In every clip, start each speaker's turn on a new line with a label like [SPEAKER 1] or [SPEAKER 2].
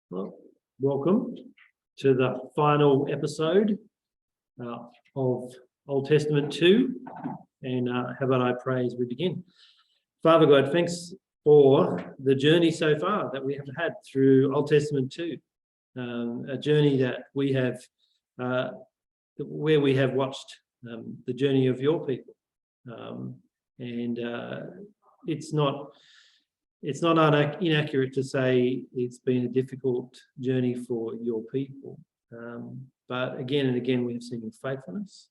[SPEAKER 1] Well, welcome to the final episode of Old Testament 2. And how about I pray as we begin? Father God, thanks for the journey so far that we have had through Old Testament 2. A journey that we have, where we have watched the journey of your people. It's not inaccurate to say it's been a difficult journey for your people. But again and again, we have seen your faithfulness.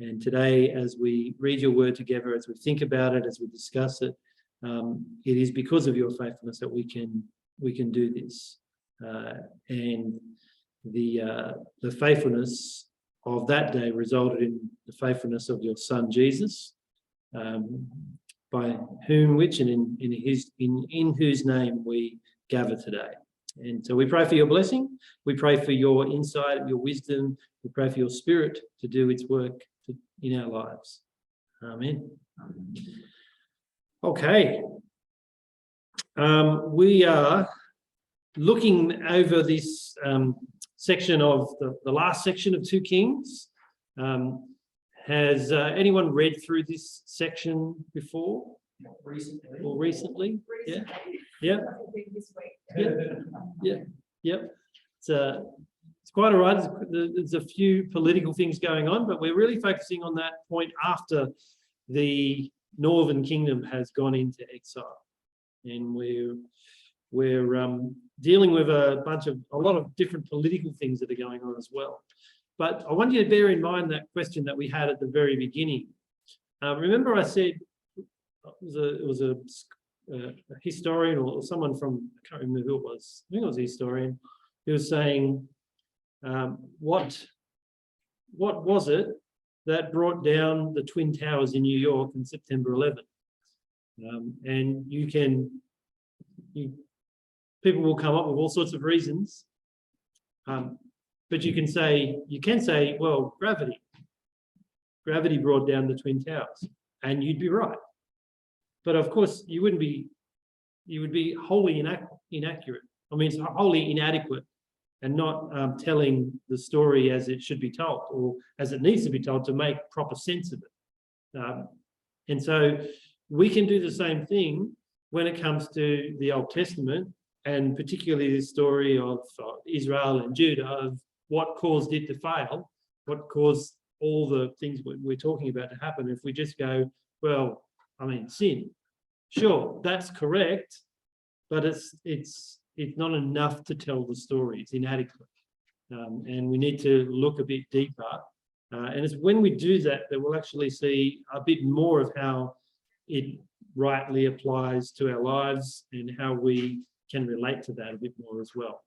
[SPEAKER 1] And today, as we read your word together, as we think about it, as we discuss it, it is because of your faithfulness that we can do this. And the faithfulness of that day resulted in the faithfulness of your son, Jesus, by which and in whose name we gather today. And so we pray for your blessing. We pray for your insight, your wisdom. We pray for your spirit to do its work in our lives. Amen. Okay. We are looking over this section of the last section of 2 Kings. Has anyone read through this section before? Recently? Yeah. Yeah. It's quite all right. There's a few political things going on, but we're really focusing on that point after the Northern Kingdom has gone into exile, and we're dealing with a lot of different political things that are going on as well. But I want you to bear in mind that question that we had at the very beginning. Remember I said it was a historian or someone from, I can't remember who it was, I think it was a historian, who was saying, what was it that brought down the Twin Towers in New York on September 11th? And people will come up with all sorts of reasons. But you can say, well, gravity. Gravity brought down the Twin Towers, and you'd be right. But of course, you would be wholly inaccurate. I mean, it's wholly inadequate and not telling the story as it should be told or as it needs to be told to make proper sense of it. And so we can do the same thing when it comes to the Old Testament, and particularly the story of Israel and Judah, of what caused it to fail, what caused all the things we're talking about to happen. If we just go, well, I mean, sin, sure, that's correct, but it's not enough to tell the story. It's inadequate, and we need to look a bit deeper. And it's when we do that we'll actually see a bit more of how it rightly applies to our lives and how we can relate to that a bit more as well.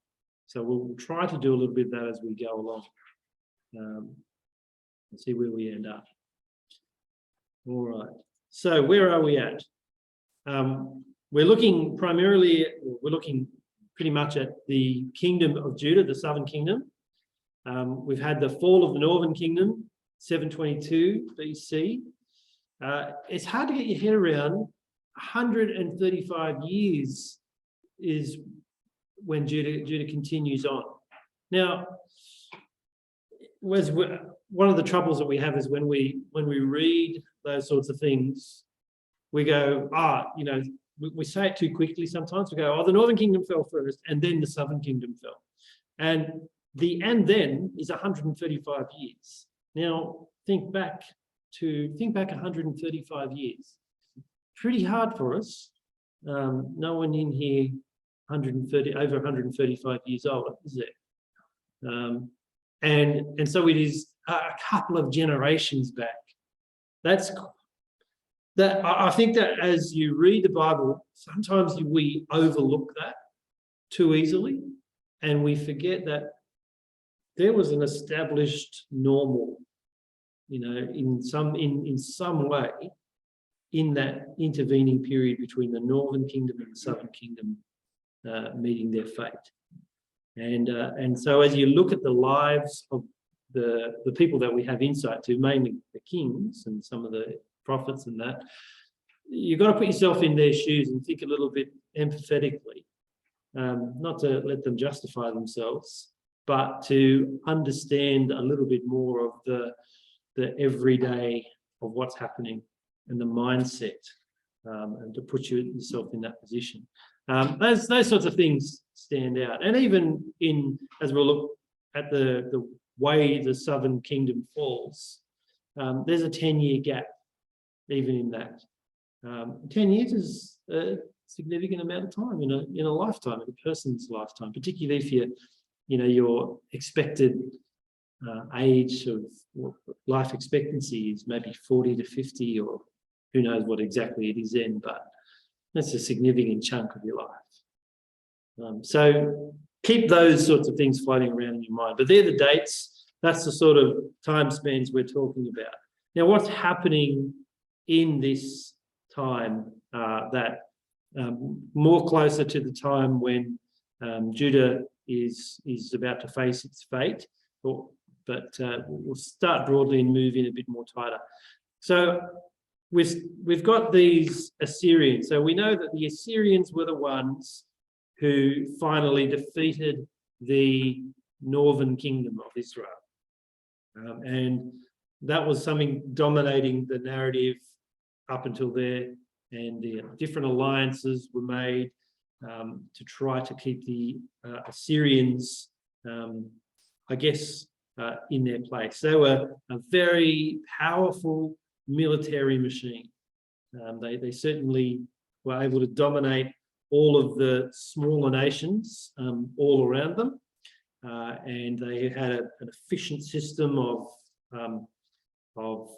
[SPEAKER 1] So we'll try to do a little bit of that as we go along and see where we end up. All right. So where are we at? We're looking pretty much at the kingdom of Judah, the southern kingdom. We've had the fall of the northern kingdom, 722 BC. It's hard to get your head around. 135 years is when Judah continues on. Now, one of the troubles that we have is when we read those sorts of things, we go, we say it too quickly sometimes. We go, the northern kingdom fell first, and then the southern kingdom fell. And then is 135 years. Now, think back 135 years. Pretty hard for us. No one in here over 135 years old, is there? And so it is a couple of generations back. I think that as you read the Bible, sometimes we overlook that too easily, and we forget that there was an established normal, in some way, in that intervening period between the northern kingdom and the southern kingdom meeting their fate. And so as you look at the lives of the people that we have insight to, mainly the kings and some of the prophets and that, you've got to put yourself in their shoes and think a little bit empathetically not to let them justify themselves, but to understand a little bit more of the everyday of what's happening and the mindset, and to put yourself in that position. Those sorts of things stand out. And even as we'll look at the way the Southern Kingdom falls, there's a 10-year gap, even in that. 10 years is a significant amount of time in a lifetime, in a person's lifetime, particularly if your expected age of life expectancy is maybe 40 to 50, or who knows what exactly it is then, but that's a significant chunk of your life. So keep those sorts of things floating around in your mind. But they're the dates. That's the sort of time spans we're talking about. Now, what's happening in this time that more closer to the time when Judah is about to face its fate, but we'll start broadly and move in a bit more tighter. So we've got these Assyrians. So we know that the Assyrians were the ones who finally defeated the northern kingdom of Israel. And that was something dominating the narrative up until there. And the different alliances were made to try to keep the Assyrians, I guess, in their place. They were a very powerful military machine. They certainly were able to dominate all of the smaller nations all around them, and they had an efficient system of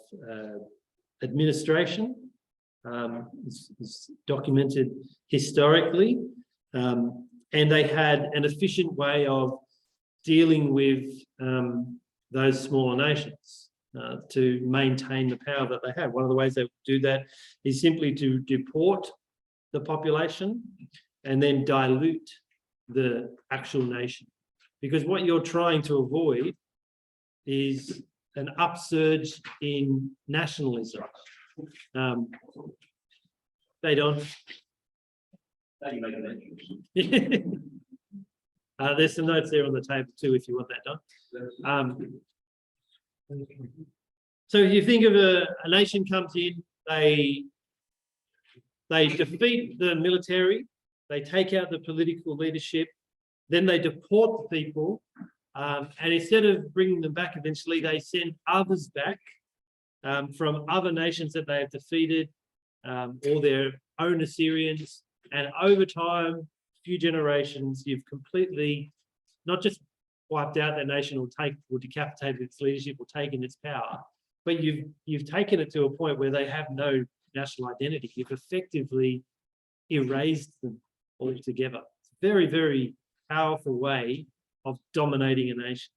[SPEAKER 1] administration. It's documented historically, and they had an efficient way of dealing with those smaller nations to maintain the power that they have. One of the ways they do that is simply to deport the population and then dilute the actual nation. Because what you're trying to avoid is an upsurge in nationalism. They don't. There's some notes there on the table too, if you want that done. So if you think of a nation comes in, they defeat the military, they take out the political leadership, then they deport the people, and instead of bringing them back eventually, they send others back from other nations that they have defeated, or their own Assyrians. And over time, a few generations, you've completely not just wiped out that nation or decapitated its leadership or taken its power, but you've taken it to a point where they have no national identity. You've effectively erased them altogether. It's a very, very powerful way of dominating a nation.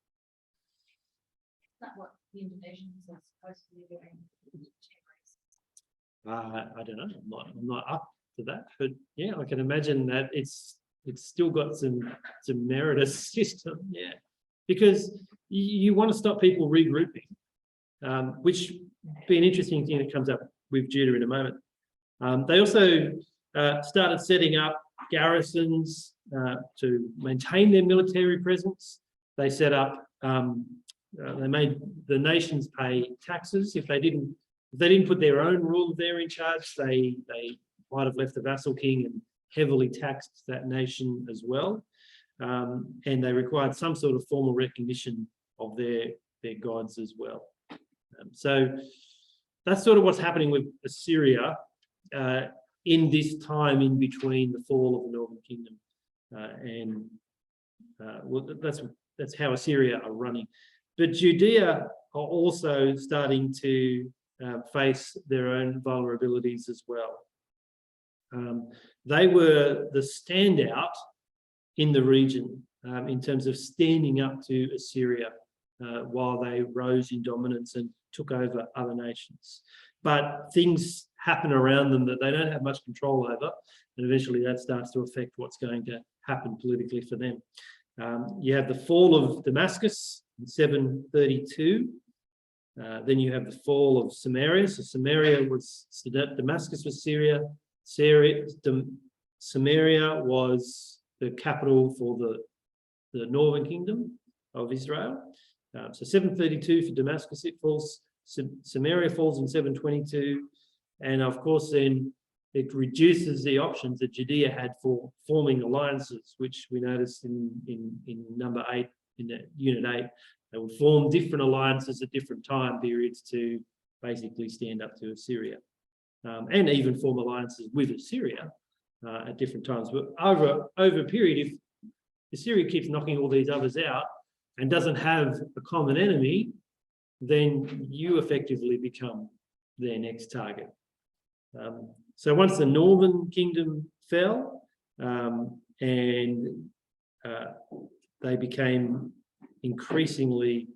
[SPEAKER 2] Is that what the Indonesians are supposed to be doing?
[SPEAKER 1] I don't know. I'm not up to that, but yeah, I can imagine that it's still got some merit as a system, yeah, because you want to stop people regrouping, which would be an interesting thing that comes up with Judah in a moment. They also started setting up garrisons to maintain their military presence. They set up, they made the nations pay taxes. If they didn't put their own ruler there in charge, they might have left the vassal king and heavily taxed that nation as well. And they required some sort of formal recognition of their gods as well. So that's sort of what's happening with Assyria in this time in between the fall of the Northern Kingdom. Well, that's how Assyria are running. But Judea are also starting to face their own vulnerabilities as well. They were the standout in the region in terms of standing up to Assyria while they rose in dominance and took over other nations. But things happen around them that they don't have much control over, and eventually that starts to affect what's going to happen politically for them. You have the fall of Damascus in 732. Then you have the fall of Samaria. So Damascus was Syria. Samaria was the capital for the northern kingdom of Israel. So 732 for Damascus, it falls. Samaria falls in 722, and of course then it reduces the options that Judea had for forming alliances, which we noticed in number 8, in unit 8. They would form different alliances at different time periods to basically stand up to Assyria, and even form alliances with Assyria at different times. But over a period, if Assyria keeps knocking all these others out and doesn't have a common enemy, then you effectively become their next target. So once the northern kingdom fell, and they became increasingly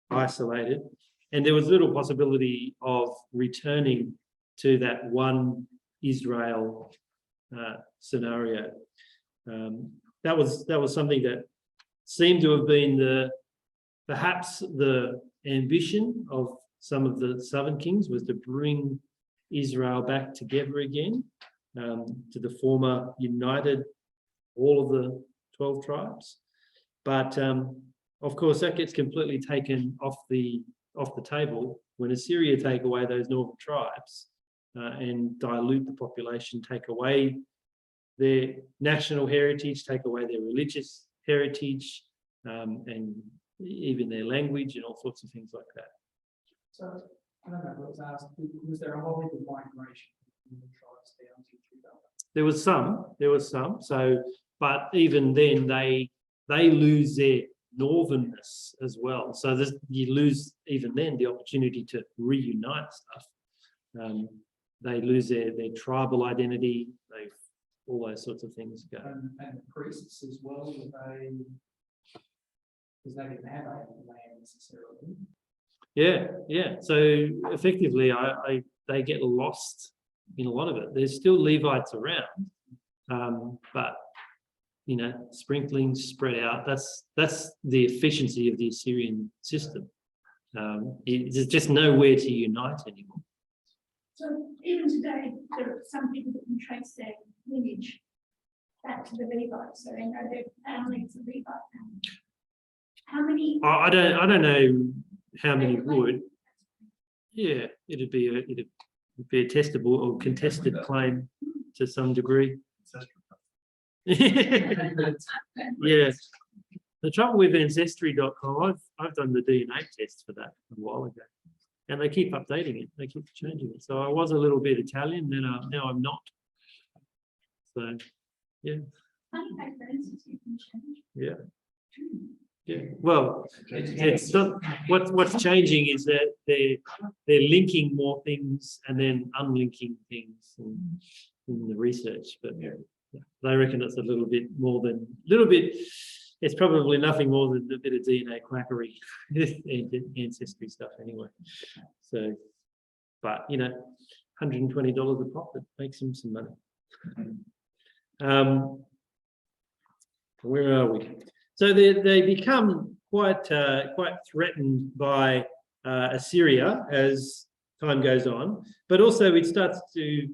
[SPEAKER 1] isolated, and there was little possibility of returning to that one Israel scenario. That was something that seemed to have been perhaps the ambition of some of the southern kings, was to bring Israel back together again, to the former united, all of the 12 tribes. But of course, that gets completely taken off the table when Assyria take away those northern tribes and dilute the population, take away their national heritage, take away their religious heritage, and even their language and all sorts of things like that.
[SPEAKER 3] So, I don't know, I was asked, was there a whole heap of migration from the tribes down to Judah?
[SPEAKER 1] There was some. So, but even then, they lose their northernness as well. So you lose even then the opportunity to reunite stuff. They lose their tribal identity. All those sorts of things go.
[SPEAKER 3] And the priests as well, because they didn't have a land necessarily.
[SPEAKER 1] Yeah. So effectively, they get lost in a lot of it. There's still Levites around, but sprinklings spread out. That's the efficiency of the Assyrian system. There's just nowhere to unite anymore.
[SPEAKER 4] So even today, there are some people that can trace their lineage back to the Levites, so they know their families of Levite. How many?
[SPEAKER 1] I don't know how many would. Yeah, it'd be a testable or contested claim to some degree. Yeah. The trouble with ancestry.com, I've done the DNA test for that a while ago, and they keep updating it. They keep changing it. So I was a little bit Italian, then now I'm not. So, yeah. Yeah. Yeah. Well, it's not, what's changing is that they're linking more things and then unlinking things in the research, but yeah, they reckon it's a little bit more than it's probably nothing more than a bit of DNA quackery ancestry stuff anyway. So, but $120 a profit makes them some money. Where are we? So they become quite threatened by Assyria as time goes on, but also it starts to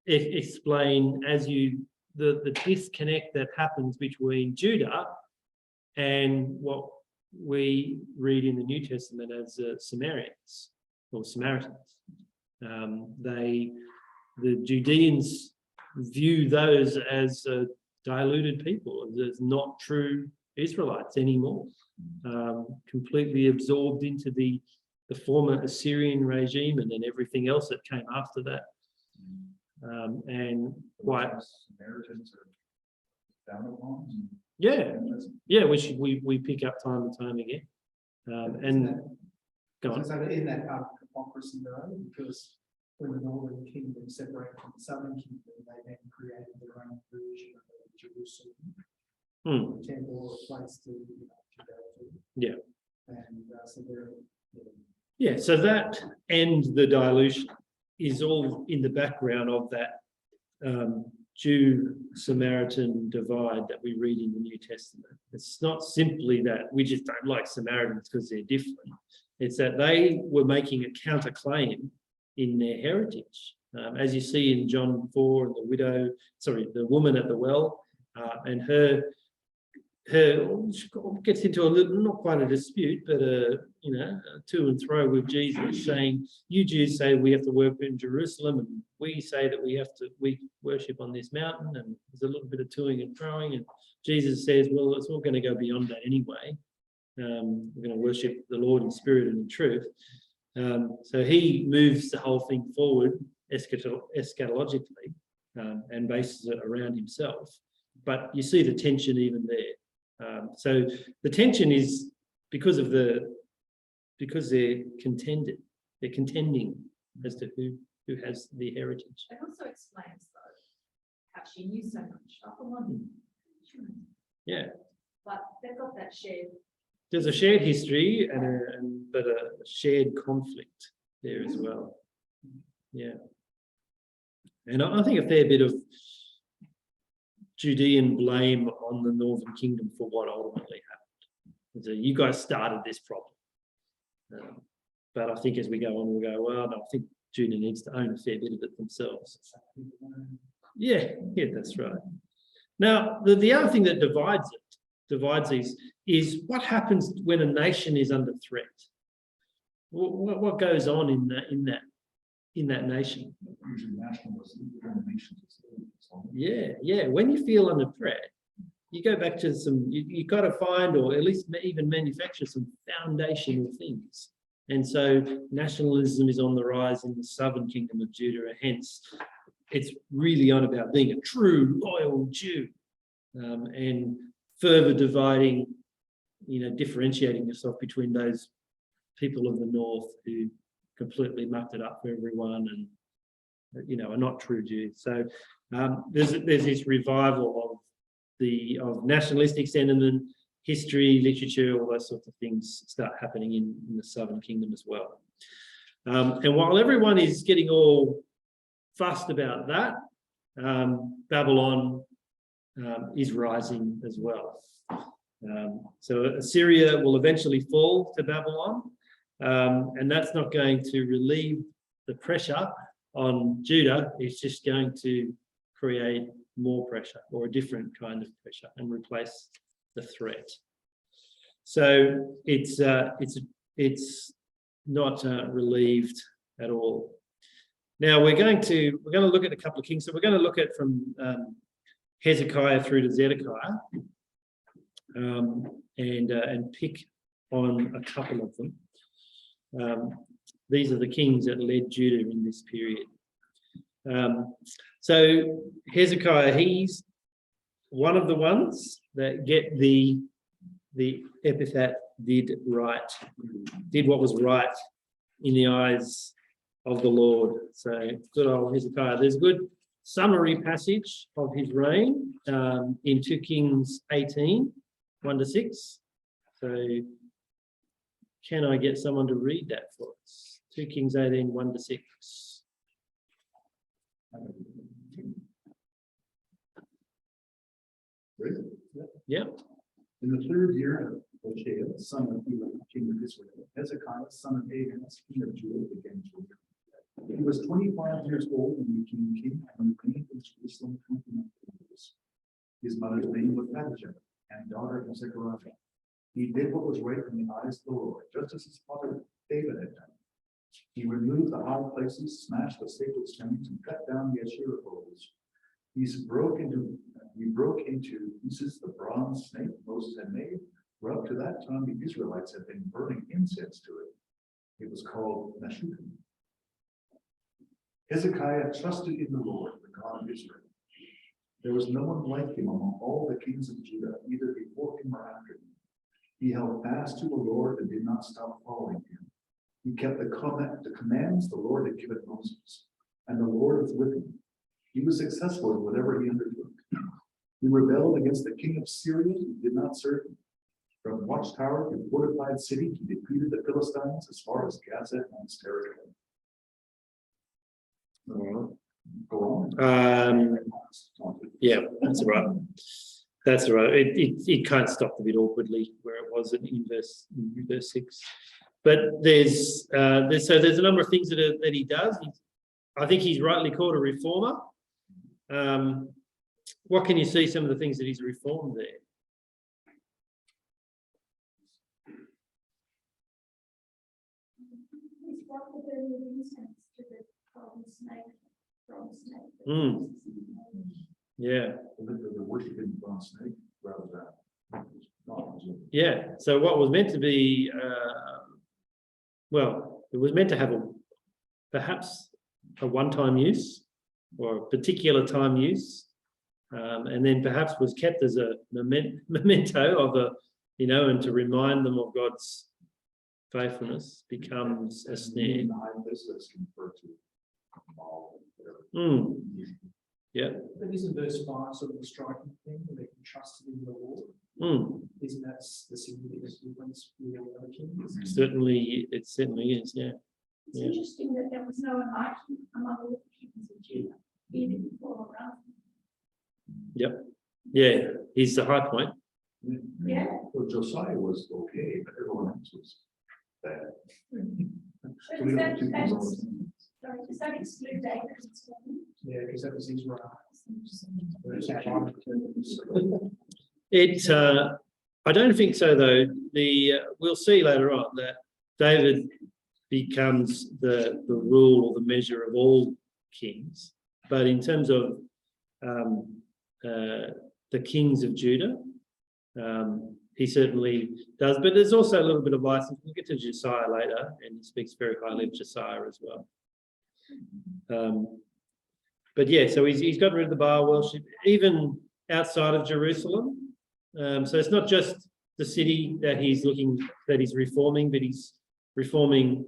[SPEAKER 1] explain the disconnect that happens between Judah and what we read in the New Testament as Samaritans. The Judeans view those as diluted people, as not true Israelites anymore, completely absorbed into the former Assyrian regime and then everything else that came after that. And quite
[SPEAKER 5] Samaritans are found upon.
[SPEAKER 1] Yeah, which we pick up time and time again. And go on.
[SPEAKER 3] So isn't that part of hypocrisy though? Because when the northern kingdom separated from the southern kingdom, they then created their own version of Jerusalem. Temple or a place to go to.
[SPEAKER 1] Yeah.
[SPEAKER 3] And so they're.
[SPEAKER 1] Yeah, so that and the dilution is all in the background of that Jew-Samaritan divide that we read in the New Testament. It's not simply that we just don't like Samaritans because they're different. It's that they were making a counterclaim in their heritage. As you see in John 4, and the woman at the well, and her gets into a little, not quite a dispute, but a to and fro with Jesus, saying, "You Jews say we have to work in Jerusalem, and we say that we worship on this mountain." And there's a little bit of toing and froing, and Jesus says, "Well, it's all going to go beyond that anyway. We're going to worship the Lord in spirit and in truth." So he moves the whole thing forward eschatologically and bases it around himself. But you see the tension even there. So the tension is because they're contending as to who has the heritage.
[SPEAKER 2] It also explains though how she knew so much. I thought,
[SPEAKER 1] Yeah,
[SPEAKER 2] but they've got that shared.
[SPEAKER 1] there's a shared history but a shared conflict there as well. Yeah, and I think a fair bit of Judean blame on the Northern Kingdom for what ultimately happened. So you guys started this problem. But I think as we go on, we'll go, well, no, I think Judah needs to own a fair bit of it themselves. Yeah, that's right. Now, the other thing that divides these is what happens when a nation is under threat. What goes on in that nation?
[SPEAKER 5] Usually nationalism within the nations.
[SPEAKER 1] Yeah. When you feel under threat, you go back to you got to find, or at least even manufacture some foundational things. And so nationalism is on the rise in the southern kingdom of Judah. Hence, it's really on about being a true, loyal Jew, and further dividing, differentiating yourself between those people of the north who completely mucked it up for everyone and, are not true Jews. So there's this revival of nationalistic sentiment, history, literature, all those sorts of things start happening in the southern kingdom as well. And while everyone is getting all fussed about that, Babylon is rising as well. So Assyria will eventually fall to Babylon, and that's not going to relieve the pressure on Judah. It's just going to create more pressure, or a different kind of pressure, and replace the threat. So it's not relieved at all. Now we're going to look at a couple of kings. So we're going to look at from Hezekiah through to Zedekiah, and pick on a couple of them. These are the kings that led Judah in this period. So Hezekiah, he's one of the ones that get the epithet did what was right in the eyes of the Lord. So good old Hezekiah. There's a good summary passage of his reign in 2 Kings 18, 1-6. So can I get someone to read that for us? 2 Kings 18, 1-6. Yeah.
[SPEAKER 5] In the 3rd year of Hoshea, son of Elah, king of Israel, Hezekiah, son of Ahaz, king of Judah, began to reign. He was 25 years old when he became king, and reigned in Jerusalem 29 years. His mother's name was Abijah, and daughter of Zechariah. He did what was right in the eyes of the Lord, just as his father David had done. He removed the high places, smashed the sacred stones, and cut down the Asherah poles. He broke into pieces the bronze snake Moses had made, for up to that time the Israelites had been burning incense to it. It was called Meshuggah. Hezekiah trusted in the Lord, the God of Israel. There was no one like him among all the kings of Judah, either before him or after him. He held fast to the Lord and did not stop following him. He kept the commands the Lord had given Moses, and the Lord was with him. He was successful in whatever he undertook. He rebelled against the king of Syria, who did not serve him. From watchtower to fortified city, he defeated the Philistines as far as Gaza and its territory. Go on.
[SPEAKER 1] Yeah, that's right. That's right. It kind of stopped a bit awkwardly where it was in verse 6. But there's a number of things that he does. I think he's rightly called a reformer. What can you see some of the things that he's reformed there?
[SPEAKER 4] what the burning of incense to the golden snake, bronze snake.
[SPEAKER 1] Mm. Yeah.
[SPEAKER 5] They're worshiping the bronze snake rather than.
[SPEAKER 1] Yeah, so what was meant to be, well, it was meant to have perhaps a one-time use or a particular time use, and then perhaps was kept as a memento of and to remind them of God's faithfulness becomes a snare.
[SPEAKER 5] Behind this, that's referred to.
[SPEAKER 1] Yeah.
[SPEAKER 3] But isn't verse 5 sort of a striking thing, where they can trust in the Lord? Isn't that the significant difference with the other kings?
[SPEAKER 1] It certainly is, yeah.
[SPEAKER 4] It's interesting that there was no enlightenment among all the kings of Judah, either before or after.
[SPEAKER 1] Yep. Yeah, he's the high point.
[SPEAKER 4] Yeah.
[SPEAKER 5] Well, Josiah was okay, but everyone else was bad.
[SPEAKER 4] But
[SPEAKER 5] So we
[SPEAKER 4] does
[SPEAKER 5] have two
[SPEAKER 4] that,
[SPEAKER 5] kings.
[SPEAKER 4] sorry, does that exclude David and Solomon?
[SPEAKER 3] Yeah, because that was Israel.
[SPEAKER 1] I don't think so, though. We'll see later on that David becomes the rule or the measure of all kings. But in terms of the kings of Judah, he certainly does. But there's also a little bit of license. We'll get to Josiah later, and he speaks very highly of Josiah as well. But yeah, so he's got rid of the Baal worship, even outside of Jerusalem. So it's not just the city that he's reforming, but he's reforming,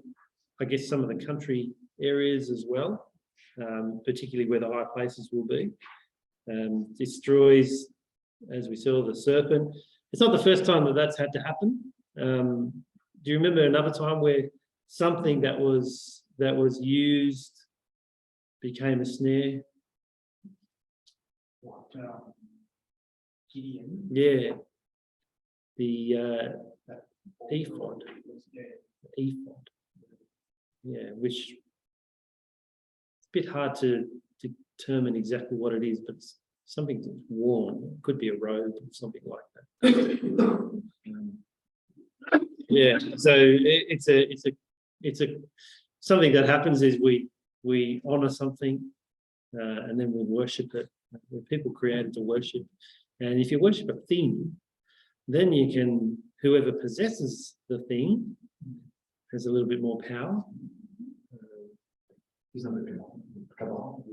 [SPEAKER 1] I guess, some of the country areas as well, particularly where the high places will be. Destroys, as we saw, the serpent. It's not the first time that's had to happen. Do you remember another time where something that was used became a snare?
[SPEAKER 3] What, Gideon?
[SPEAKER 1] Yeah. The ephod. Ephod. Yeah, which it's a bit hard to determine exactly what it is, but it's something that's worn. It could be a robe or something like that. Yeah, so it's a something that happens is we honor something and then we worship it. We're people created to worship, and if you worship a thing, then whoever possesses the thing has a little bit more power.
[SPEAKER 5] He's not a cabal.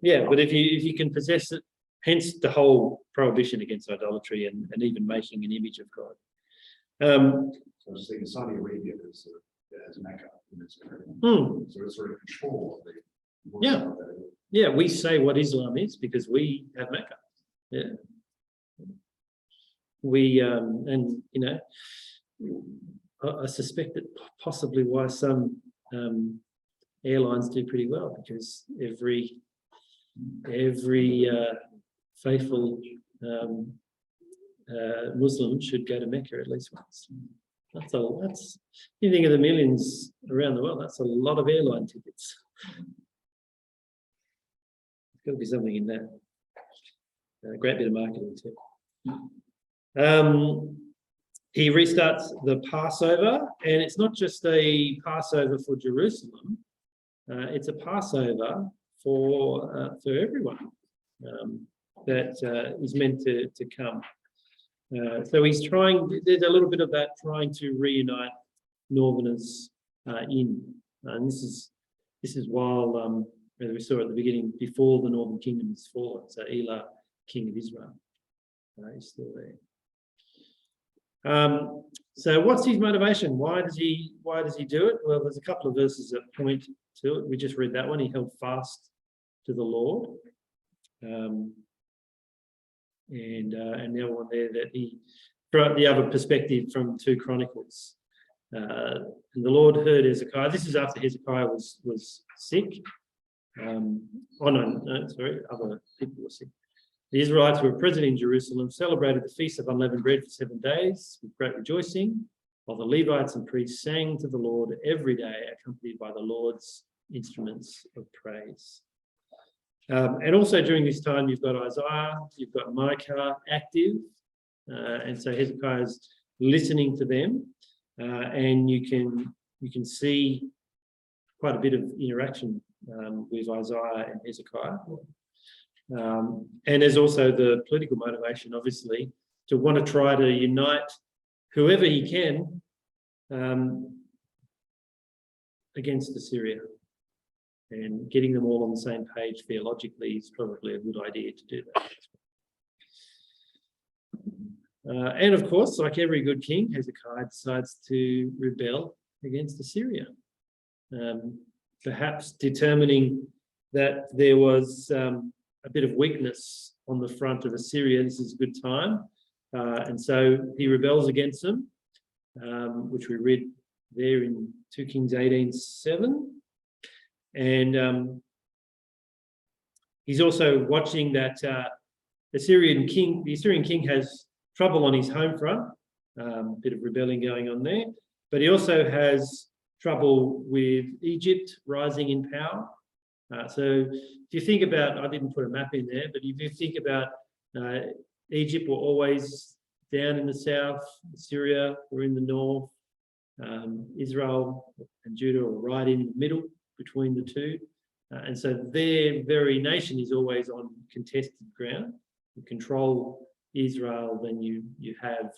[SPEAKER 1] Yeah, but if you can possess it, hence the whole prohibition against idolatry and even making an image of God.
[SPEAKER 5] So I was thinking Saudi Arabia has Mecca in its area. So it's sort of control.
[SPEAKER 1] Yeah, we say what Islam is because we have Mecca. Yeah. We and I suspect that possibly why some airlines do pretty well, because every faithful Muslim should go to Mecca at least once. That's you think of the millions around the world. That's a lot of airline tickets. There's got to be something in that. A great bit of marketing too. He restarts the Passover, and it's not just a Passover for Jerusalem. It's a Passover for everyone that is meant to come. So he's trying. There's a little bit of that trying to reunite Northerners and this is while as we saw at the beginning, before the Northern Kingdom is fallen. So Elah, king of Israel, is still there. So what's his motivation? Why does he do it? Well, there's a couple of verses that point to it. We just read that one. He held fast to the Lord. And the other one there that he brought the other perspective from 2 Chronicles. And the Lord heard Hezekiah. This is after Hezekiah was sick. Sorry, other people were sick. The Israelites who were present in Jerusalem celebrated the Feast of Unleavened Bread for 7 days with great rejoicing, while the Levites and priests sang to the Lord every day, accompanied by the Lord's instruments of praise. And also during this time, you've got Isaiah, you've got Micah active, And so Hezekiah's listening to them, and you can see quite a bit of interaction with Isaiah and Hezekiah. And there's also the political motivation, obviously, to want to try to unite whoever he can against Assyria. And getting them all on the same page theologically is probably a good idea to do that. And of course, like every good king, Hezekiah decides to rebel against Assyria, perhaps determining that there was a bit of weakness on the front of Assyria. This is a good time. And so he rebels against them, which we read there in 2 Kings 18:7. And he's also watching that the Assyrian king has trouble on his home front, a bit of rebellion going on there, but he also has trouble with Egypt rising in power. So if you think about, I didn't put a map in there, but if you think about Egypt were always down in the south, Syria were in the north, Israel and Judah were right in the middle between the two. And so their very nation is always on contested ground. You control Israel, then you have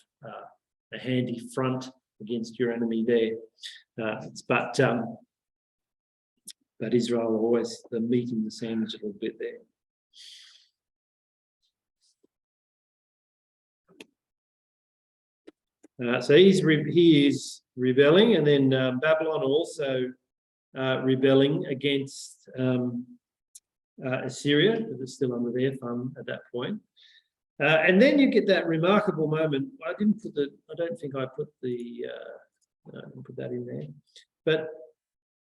[SPEAKER 1] a handy front against your enemy there. But Israel are always the meat in the sandwich a little bit there. So he is rebelling, and then Babylon also rebelling against Assyria, that is still under their thumb at that point. And then you get that remarkable moment. I don't think I put the, I didn't put that in there. But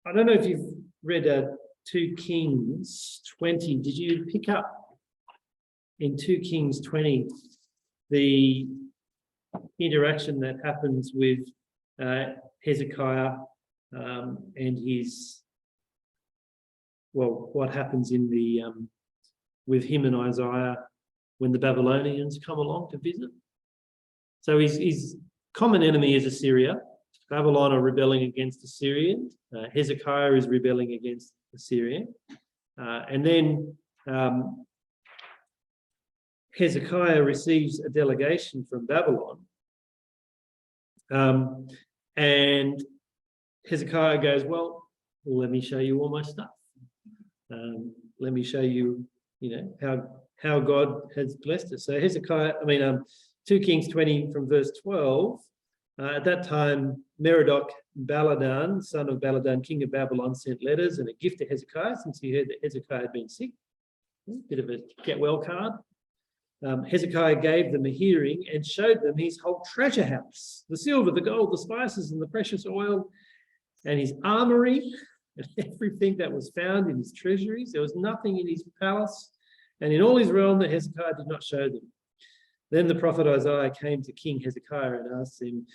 [SPEAKER 1] I don't know if you've read 2 Kings 20. Did you pick up in 2 Kings 20 the interaction that happens with Hezekiah and what happens in the with him and Isaiah when the Babylonians come along to visit? So his common enemy is Assyria. Babylon are rebelling against Assyria. Hezekiah is rebelling against Assyria. And then Hezekiah receives a delegation from Babylon. And Hezekiah goes, well, let me show you all my stuff. Let me show you, how God has blessed us. So 2 Kings 20 from verse 12, at that time, Merodach Baladan, son of Baladan, king of Babylon, sent letters and a gift to Hezekiah since he heard that Hezekiah had been sick. Bit of a get well card. Hezekiah gave them a hearing and showed them his whole treasure house, the silver, the gold, the spices, and the precious oil, and his armory, and everything that was found in his treasuries. There was nothing in his palace and in all his realm that Hezekiah did not show them. Then the prophet Isaiah came to King Hezekiah and asked him,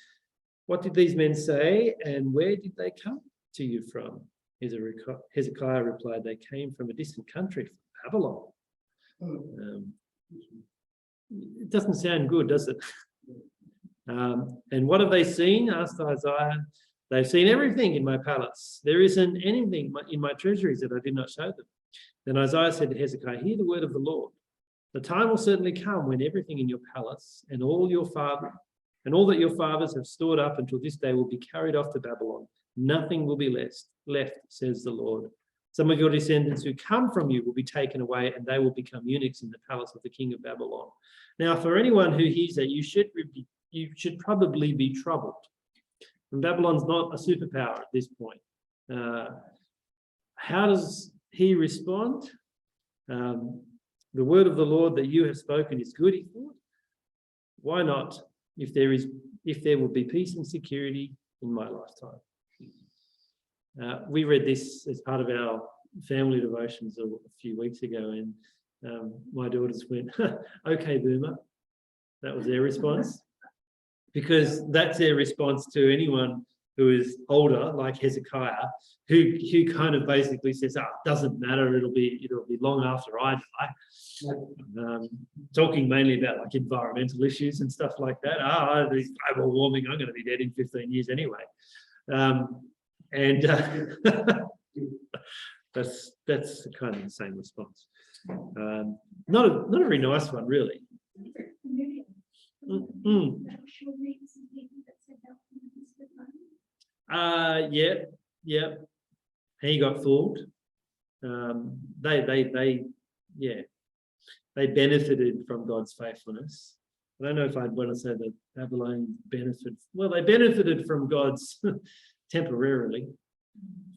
[SPEAKER 1] what did these men say, and where did they come to you from? Hezekiah replied, they came from a distant country, from Babylon. It doesn't sound good, does it? And what have they seen? Asked Isaiah. They've seen everything in my palace. There isn't anything in my treasuries that I did not show them. Then Isaiah said to Hezekiah, hear the word of the Lord. The time will certainly come when everything in your palace and all that your fathers have stored up until this day will be carried off to Babylon. Nothing will be left, says the Lord. Some of your descendants who come from you will be taken away, and they will become eunuchs in the palace of the king of Babylon. Now, for anyone who hears that, you should probably be troubled. And Babylon's not a superpower at this point. How does he respond? The word of the Lord that you have spoken is good, he thought. Why not, if there will be peace and security in my lifetime? We read this as part of our family devotions a few weeks ago, and my daughters went, okay, boomer. That was their response. Because that's their response to anyone who is older, like Hezekiah, who kind of basically says, "Oh, it doesn't matter. It'll be long after I die." Talking mainly about like environmental issues and stuff like that. There's global warming. I'm going to be dead in 15 years anyway. That's kind of the same response. Not a very nice one, really. Yeah. He got fooled. They benefited from God's faithfulness. I don't know if I'd want to say that Babylonians benefited. Well, they benefited from God's temporarily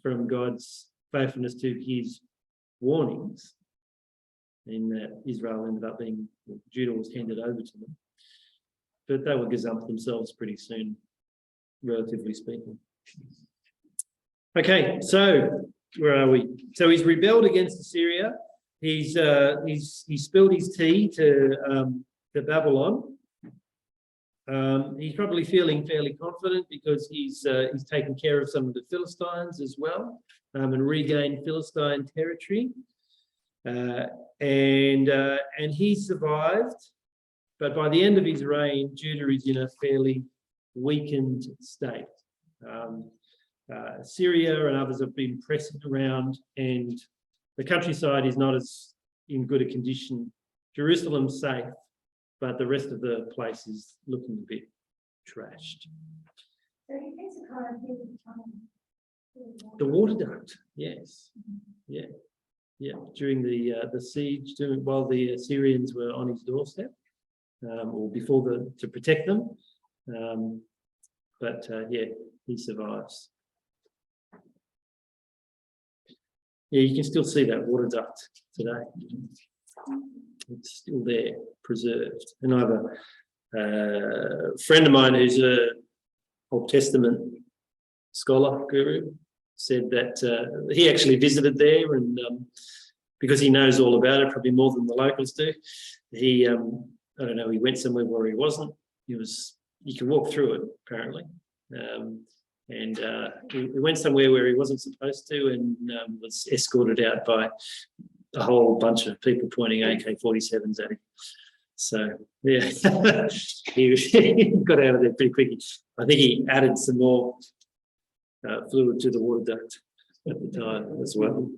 [SPEAKER 1] from God's faithfulness to his warnings, in that Israel ended up being, Judah was handed over to them. But they were gazumped themselves pretty soon, relatively speaking. Okay, so where are we? So he's rebelled against Assyria. He's spilled his tea to Babylon. He's probably feeling fairly confident because he's taken care of some of the Philistines as well, and regained Philistine territory. And he survived, but by the end of his reign, Judah is in a fairly weakened state. Syria and others have been pressing around, and the countryside is not as in good a condition. Jerusalem's safe, but the rest of the place is looking a bit trashed. The water duct, yes, yeah. During the siege, while the Assyrians were on his doorstep, or before to protect them, but he survives. Yeah, you can still see that water duct today. It's still there, preserved. And I have a friend of mine who's a Old Testament scholar, guru, said that he actually visited there, and because he knows all about it, probably more than the locals do, he, I don't know, he went somewhere where he wasn't. You could walk through it, apparently. And he went somewhere where he wasn't supposed to, and was escorted out by a whole bunch of people pointing AK-47s at him. So, yeah, he got out of there pretty quickly. I think he added some more fluid to the water duct at the time as well.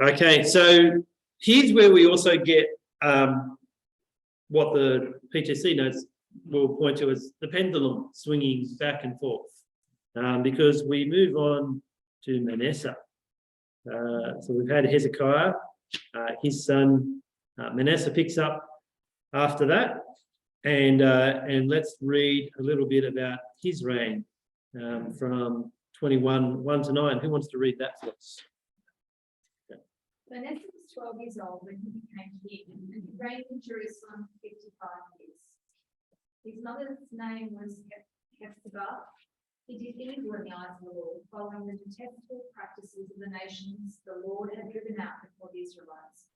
[SPEAKER 1] Okay, so here's where we also get what the PTC notes will point to as the pendulum swinging back and forth, because we move on to Manasseh. So we've had Hezekiah, his son Manasseh picks up after that, and let's read a little bit about his reign from 21:1-9. Who wants to read that for us?
[SPEAKER 2] Manasseh was 12 years old when he became king, and he reigned in Jerusalem 55 years. His mother's name was Hephzibah. He did evil in the eyes of the Lord, following the detestable practices of the nations the Lord had driven out before the Israelites.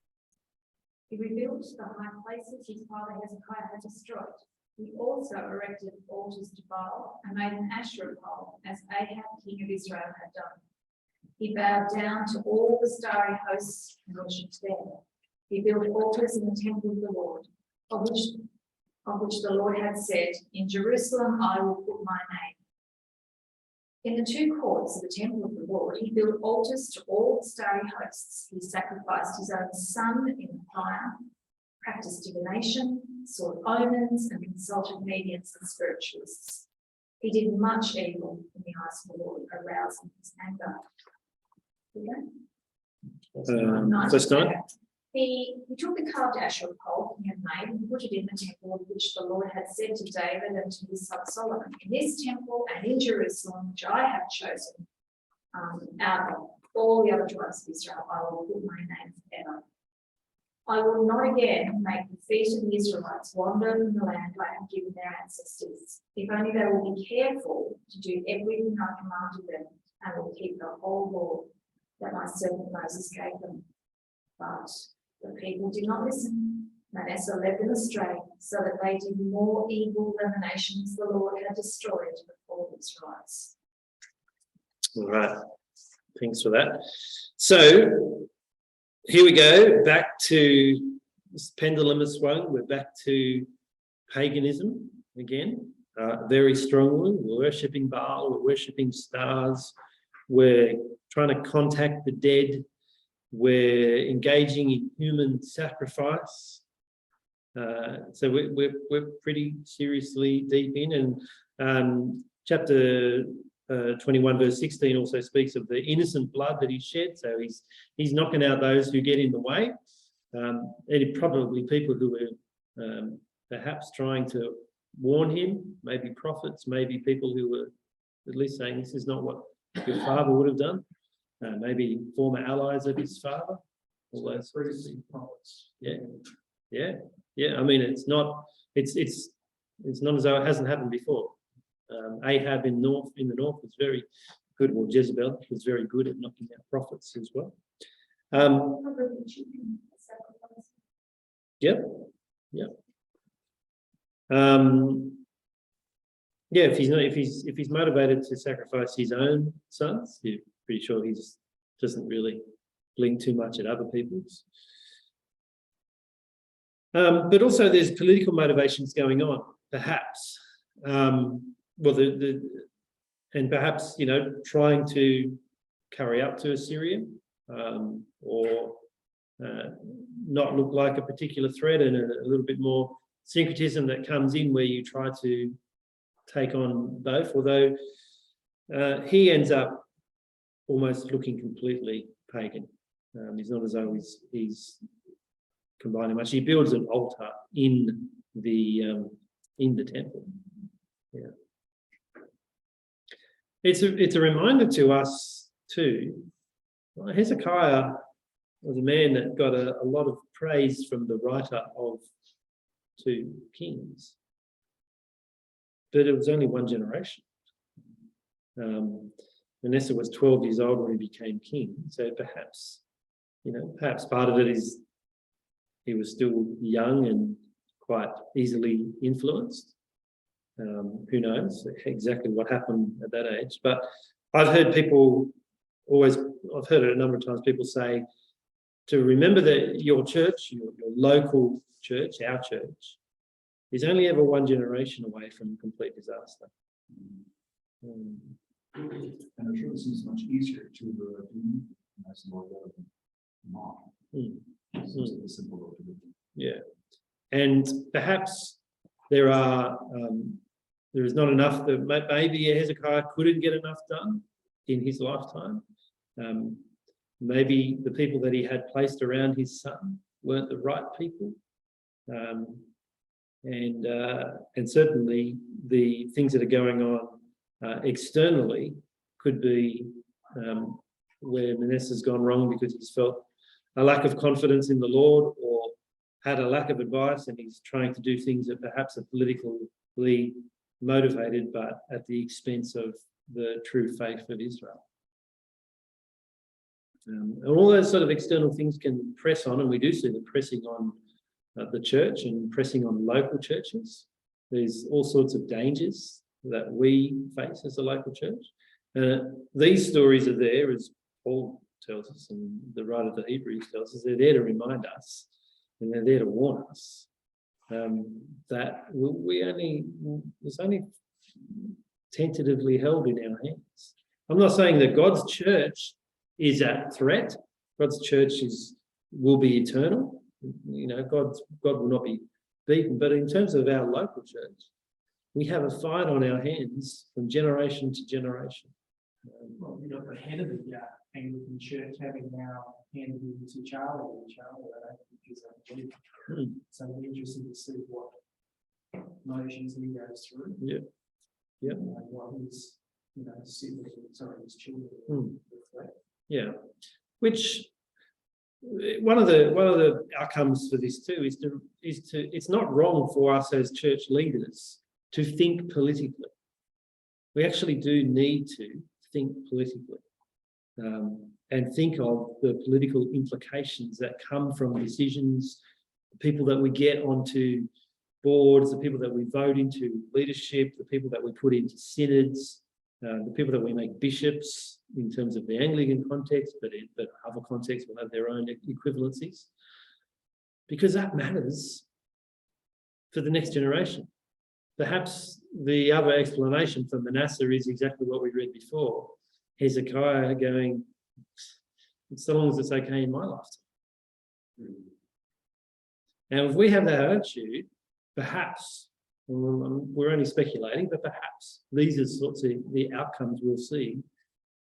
[SPEAKER 2] He rebuilt the high places his father Hezekiah had destroyed. He also erected altars to Baal and made an Asherah pole, as Ahab, king of Israel, had done. He bowed down to all the starry hosts and worshipped them. He built altars in the temple of the Lord, of which the Lord had said, "In Jerusalem I will put my name." In the two courts of the temple of the Lord, he built altars to all the starry hosts. He sacrificed his own son in the fire, practiced divination, sought omens, and consulted mediums and spiritualists. He did much evil in the eyes of the Lord, arousing his anger.
[SPEAKER 1] First time.
[SPEAKER 2] He took the carved Asherah pole he had made and put it in the temple of which the Lord had said to David and to his son Solomon, "In this temple and in Jerusalem, which I have chosen out of all the other tribes of Israel, I will put my name forever. I will not again make the feet of the Israelites wander from the land I have given their ancestors, if only they will be careful to do everything I commanded them and will keep the whole law that my servant Moses gave them." But the people did not listen. Manasseh led them astray, so that they did more evil than the nations the Lord had destroyed before the Israelites.
[SPEAKER 1] All right. Thanks for that. So here we go, back to this pendulum has swung. We're back to paganism again, very strongly. We're worshipping Baal, we're worshipping stars, we're trying to contact the dead, we're engaging in human sacrifice. So we're pretty seriously deep in, and chapter 21 verse 16 also speaks of the innocent blood that he shed. So he's knocking out those who get in the way, and probably people who were perhaps trying to warn him, maybe prophets, maybe people who were at least saying this is not what your father would have done, maybe former allies of his father, all those
[SPEAKER 3] Priests and prophets.
[SPEAKER 1] Yeah. I mean, it's not as though it hasn't happened before. Ahab in the north was very good, or Jezebel was very good at knocking out prophets as well.
[SPEAKER 4] Probably choosing a sacrifice.
[SPEAKER 1] Yep. If he's motivated to sacrifice his own sons, you're pretty sure he just doesn't really blink too much at other people's. But also there's political motivations going on, perhaps. And perhaps, trying to carry up to Assyria, or not look like a particular threat, and a little bit more syncretism that comes in where you try to take on both, although he ends up almost looking completely pagan. It's not as though he's combining much. He builds an altar in the temple. Yeah. It's a reminder to us too. Hezekiah was a man that got a lot of praise from the writer of 2 Kings, but it was only one generation. Manasseh was 12 years old when he became king, so perhaps part of it is he was still young and quite easily influenced. Who knows exactly what happened at that age? But I've heard it a number of times, people say to remember that your church, your local church, our church, is only ever one generation away from complete disaster.
[SPEAKER 5] And I'm sure this is much easier to do as more relevant not. It's a simple road to do.
[SPEAKER 1] Yeah, and perhaps there is not enough that maybe Hezekiah couldn't get enough done in his lifetime. Maybe the people that he had placed around his son weren't the right people, and certainly the things that are going on externally could be where Manasseh's gone wrong because he's felt a lack of confidence in the Lord, or had a lack of advice, and he's trying to do things that perhaps are politically motivated, but at the expense of the true faith of Israel. And all those sort of external things can press on, and we do see them pressing on the church and pressing on local churches. There's all sorts of dangers that we face as a local church. These stories are there, as Paul tells us, and the writer of the Hebrews tells us, they're there to remind us, and they're there to warn us that it's only tentatively held in our hands. I'm not saying that God's church is at threat. God's church will be eternal. God will not be beaten. But in terms of our local church, we have a fight on our hands from generation to generation.
[SPEAKER 3] Well, the head of the Anglican Church having now handed it to Charlie, I don't think is unbelievable. So we're interested to see what motions he goes through.
[SPEAKER 1] Yeah.
[SPEAKER 3] And what his, his children reflect.
[SPEAKER 1] Yeah. Which one of the outcomes for this too is to it's not wrong for us as church leaders to think politically. We actually do need to think politically, and think of the political implications that come from decisions people that we get onto boards, the people that we vote into leadership, the people that we put into synods, the people that we make bishops in terms of the Anglican context, but other contexts will have their own equivalencies, because that matters for the next generation. Perhaps the other explanation for Manasseh is exactly what we read before. Hezekiah going, so long as it's okay in my lifetime. Now, if we have that attitude, perhaps, we're only speculating, but perhaps these are sorts of the outcomes we'll see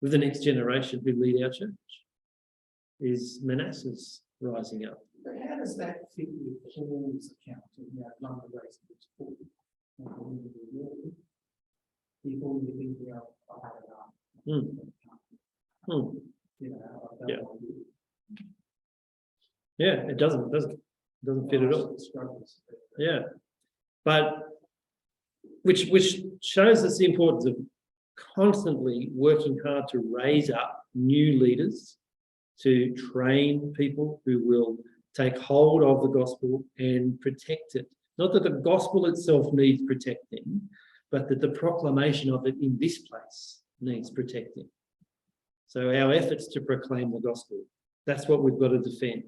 [SPEAKER 1] with the next generation who lead our church, is Manasseh's rising up.
[SPEAKER 3] But how does that fit with Paul's account of, none of the race was full? Before you think,
[SPEAKER 1] Yeah. Yeah, it doesn't fit at all. Yeah, but which shows us the importance of constantly working hard to raise up new leaders, to train people who will take hold of the gospel and protect it. Not that the gospel itself needs protecting, but that the proclamation of it in this place needs protecting. So our efforts to proclaim the gospel, that's what we've got to defend.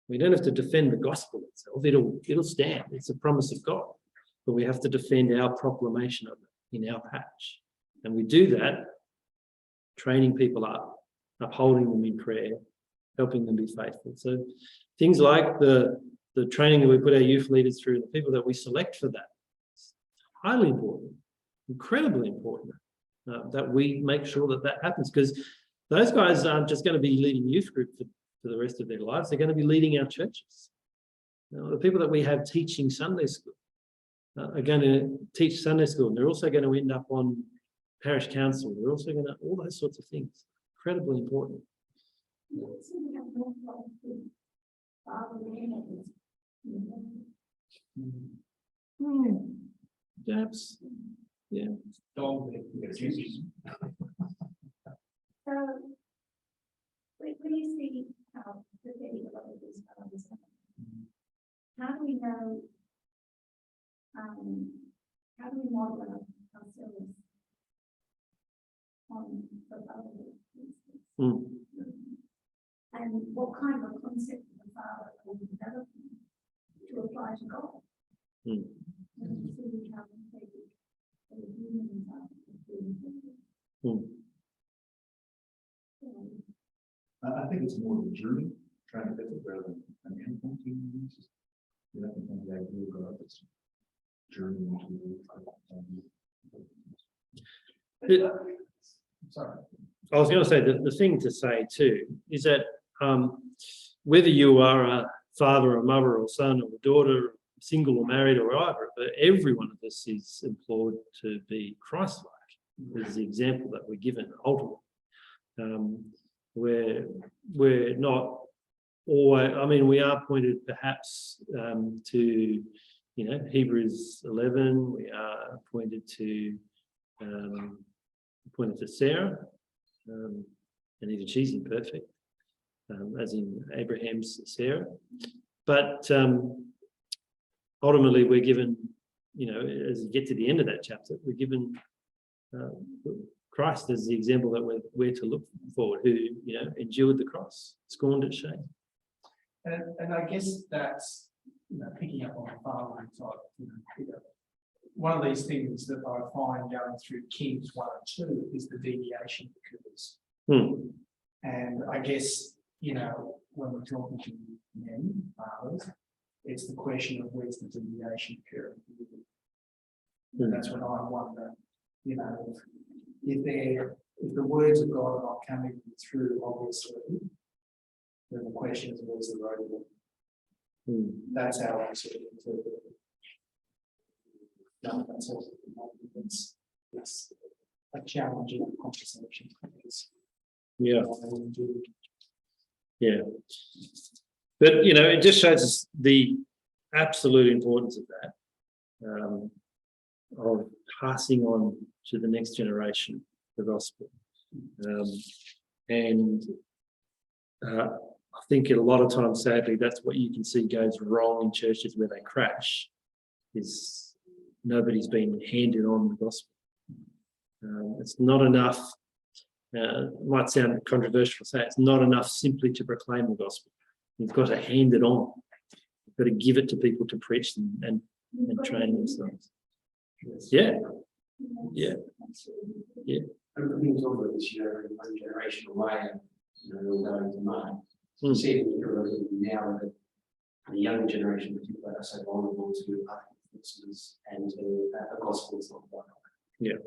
[SPEAKER 1] We don't have to defend the gospel itself. It'll stand. It's a promise of God. But we have to defend our proclamation of it in our patch. And we do that training people up, upholding them in prayer, helping them be faithful. So things like the training that we put our youth leaders through, the people that we select for that, it's highly important, incredibly important, that we make sure that happens, because those guys aren't just going to be leading youth group for the rest of their lives. They're going to be leading our churches. The people that we have teaching Sunday school are going to teach Sunday school, and they're also going to end up on parish council. They're also going to, all those sorts of things, incredibly important. Perhaps, yeah.
[SPEAKER 4] So, when you see how the video of this, how do we know, how do we model ourselves on the Father, for instance? And what kind of a concept of the Father are we developing to apply to God? And so we have to take it as a human
[SPEAKER 5] I think it's more of a journey, trying to get it rather than an endpoint. You have to think the idea of God, this journey into.
[SPEAKER 3] Sorry.
[SPEAKER 1] I was going to say that the thing to say too is that whether you are a father or mother or son or daughter, single or married or either, but every one of us is implored to be Christ-like. As the example that we're given ultimately. We're not always, I mean, we are pointed perhaps to, Hebrews 11, we are pointed to Sarah, and even she's imperfect, as in Abraham's Sarah. But ultimately we're given, as you get to the end of that chapter, we're given Christ as the example that we're to look forward, who, endured the cross, scorned its shame.
[SPEAKER 3] And I guess that's, picking up on the following side, one of these things that I find going through Kings 1 and 2 is the deviation occurs. And I guess, when we're talking to men, fathers, it's the question of where's the deviation occurring. And that's when I wonder, if the words of God are not coming through, obviously, then the question is where's the road? That's how I sort of interpret it. No, that's also it's a challenging conversation.
[SPEAKER 1] Yeah. Yeah. But it just shows us the absolute importance of that, of passing on to the next generation the gospel. And I think a lot of times, sadly, that's what you can see goes wrong in churches where they crash, is nobody's been handed on the gospel. It's not enough, might sound controversial to say, it's not enough simply to proclaim the gospel. You've got to hand it on. You've got to give it to people to preach and train themselves. Yeah. Yeah. Yeah.
[SPEAKER 6] And we talk about this, in one generational way, we'll go into mine.
[SPEAKER 1] Mm.
[SPEAKER 6] See it now that the younger generation, particularly, are so vulnerable to other influences and the gospel is not one.
[SPEAKER 1] Yeah.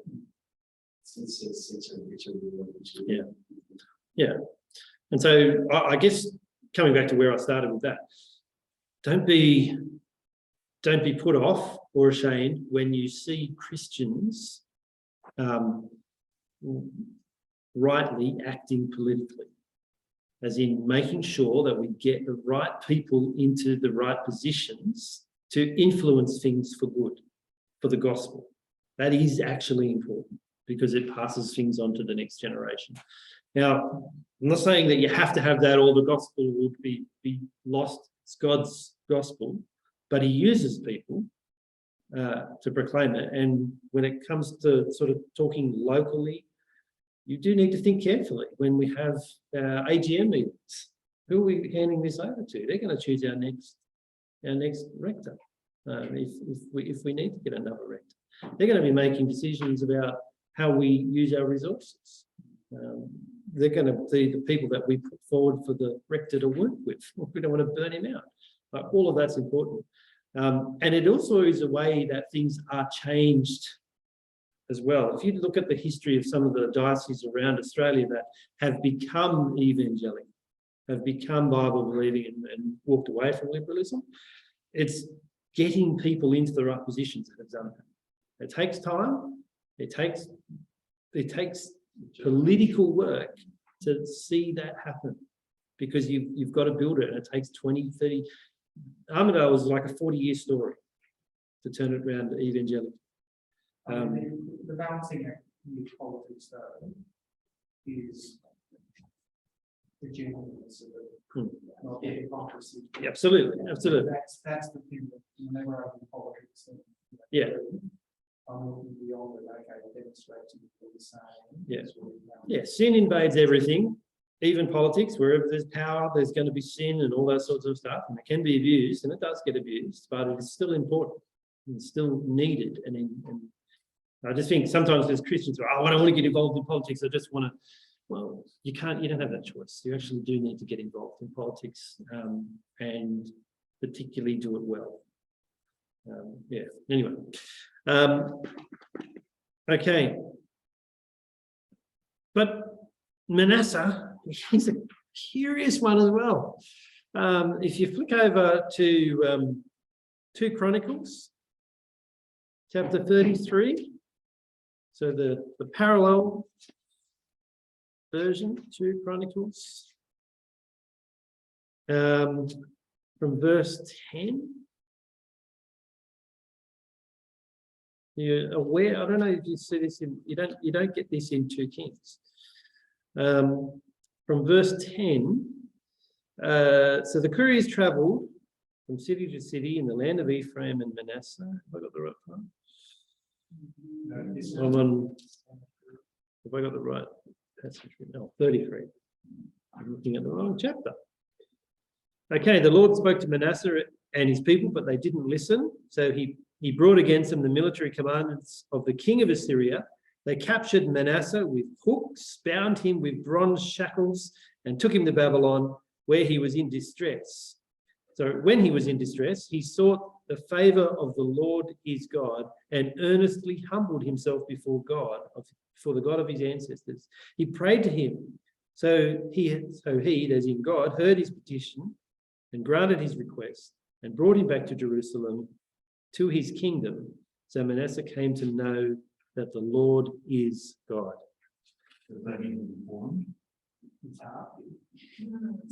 [SPEAKER 6] It's a real
[SPEAKER 1] Yeah. Yeah. And so I guess coming back to where I started with that, don't be put off or ashamed when you see Christians rightly acting politically, as in making sure that we get the right people into the right positions to influence things for good, for the gospel. That is actually important because it passes things on to the next generation. Now, I'm not saying that you have to have that or the gospel will be lost. It's God's gospel, but he uses people to proclaim it. And when it comes to sort of talking locally, you do need to think carefully when we have AGM meetings. Who are we handing this over to? They're going to choose our next rector. If we need to get another rector, they're going to be making decisions about how we use our resources. They're going to be the people that we put forward for the rector to work with. We don't want to burn him out. All of that's important. And it also is a way that things are changed as well. If you look at the history of some of the dioceses around Australia that have become evangelical, have become Bible believing and walked away from liberalism, it's getting people into the right positions that have done that. It takes time. It takes political work to see that happen, because you've got to build it, and it takes 20, 30. Armidale was like a 40-year story to turn it around to evangelical.
[SPEAKER 3] The balancing act with politics, though, is the gentleness of it, not the hypocrisy.
[SPEAKER 1] Absolutely.
[SPEAKER 3] That's the thing that whenever I'm in politics,
[SPEAKER 1] Yeah.
[SPEAKER 3] I'm looking beyond it. Okay, demonstrate to people the same.
[SPEAKER 1] Yeah. Yeah, sin invades everything, even politics. Wherever there's power, there's going to be sin and all that sorts of stuff, and it can be abused, and it does get abused, but it is still important. It's still needed, and I just think sometimes there's Christians who I don't want to get involved in politics. I just want to. Well, you can't. You don't have that choice. You actually do need to get involved in politics, and particularly do it well. Yeah. Anyway. Okay. But Manasseh, he's a curious one as well. If you flick over to 2 Chronicles, chapter 33, so the parallel version, 2 Chronicles, from verse 10. You're aware, I don't know if you see this in, you don't get this in 2 Kings. From verse 10, so the couriers travelled from city to city in the land of Ephraim and Manasseh. Have I got the right one? Have I got the right passage? No, 33. I'm looking at the wrong chapter. Okay, the Lord spoke to Manasseh and his people, but they didn't listen. So he brought against them the military commandments of the king of Assyria. They captured Manasseh with hooks, bound him with bronze shackles, and took him to Babylon, where he was in distress. So when he was in distress, he sought the favor of the Lord his God and earnestly humbled himself before the God of his ancestors. He prayed to him. So he, as in God, heard his petition and granted his request and brought him back to Jerusalem, to his kingdom. So Manasseh came to know that the Lord is God.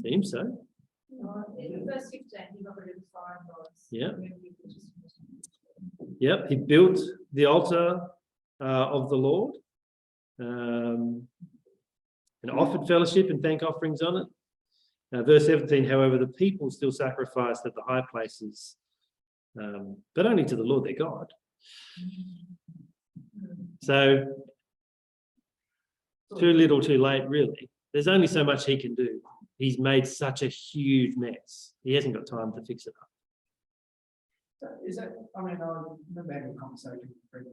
[SPEAKER 1] Seems so.
[SPEAKER 2] In verse 15, he got rid of the foreign gods.
[SPEAKER 1] Yeah. Yep, he built the altar of the Lord and offered fellowship and thank offerings on it. Verse 17, however, the people still sacrificed at the high places, but only to the Lord their God. So, too little, too late, really. There's only so much he can do. He's made such a huge mess. He hasn't got time to fix it up.
[SPEAKER 3] So is that, I mean, I remember having a conversation with a friend,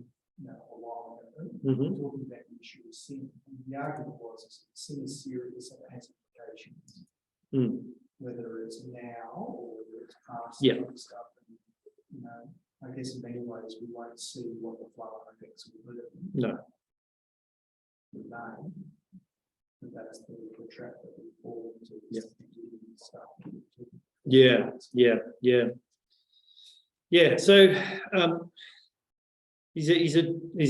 [SPEAKER 3] a while ago,
[SPEAKER 1] Mhm.
[SPEAKER 3] talking about the issue of sin. And the argument was that sin is serious and it has implications,
[SPEAKER 1] Mm.
[SPEAKER 3] whether it's now or whether it's past
[SPEAKER 1] Yeah.
[SPEAKER 3] and stuff. And, I guess in many ways we won't see what the flow effects will be.
[SPEAKER 1] No.
[SPEAKER 3] We may, but that's the trap that we fall into.
[SPEAKER 1] Yeah.
[SPEAKER 3] Stuff.
[SPEAKER 1] Yeah. So he's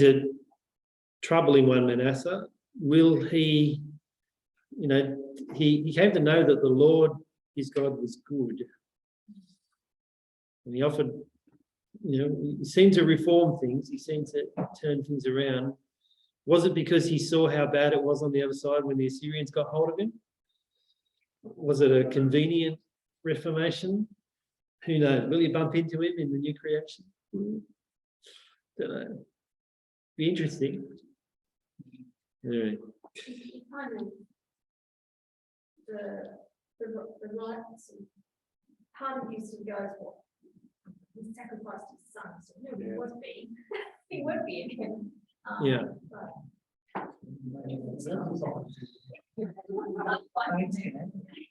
[SPEAKER 1] a troubling one, Manasseh. Will he? He came to know that the Lord, his God, was good, and he offered. He seemed to reform things. He seemed to turn things around. Was it because he saw how bad it was on the other side when the Assyrians got hold of him? Was it a convenient reformation? Who knows? Will you bump into him in the new creation? Don't know. Be interesting. Anyway.
[SPEAKER 2] Kind of the rights, part of you still goes, well, he sacrificed his son, so no, he would be, he would be in heaven.
[SPEAKER 1] Yeah.
[SPEAKER 2] But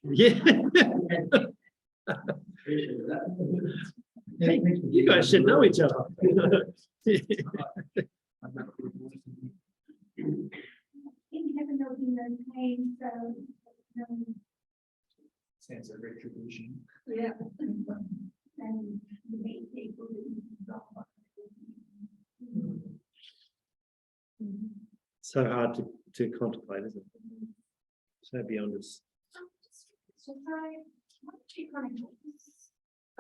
[SPEAKER 1] Yeah. Hey, you guys should know each other.
[SPEAKER 4] In heaven, there'll be no pain, so no,
[SPEAKER 3] Sense of retribution.
[SPEAKER 2] yeah,
[SPEAKER 4] and you meet people that you don't want.
[SPEAKER 1] So hard to contemplate, isn't it? So beyond us.
[SPEAKER 2] so what two chronicles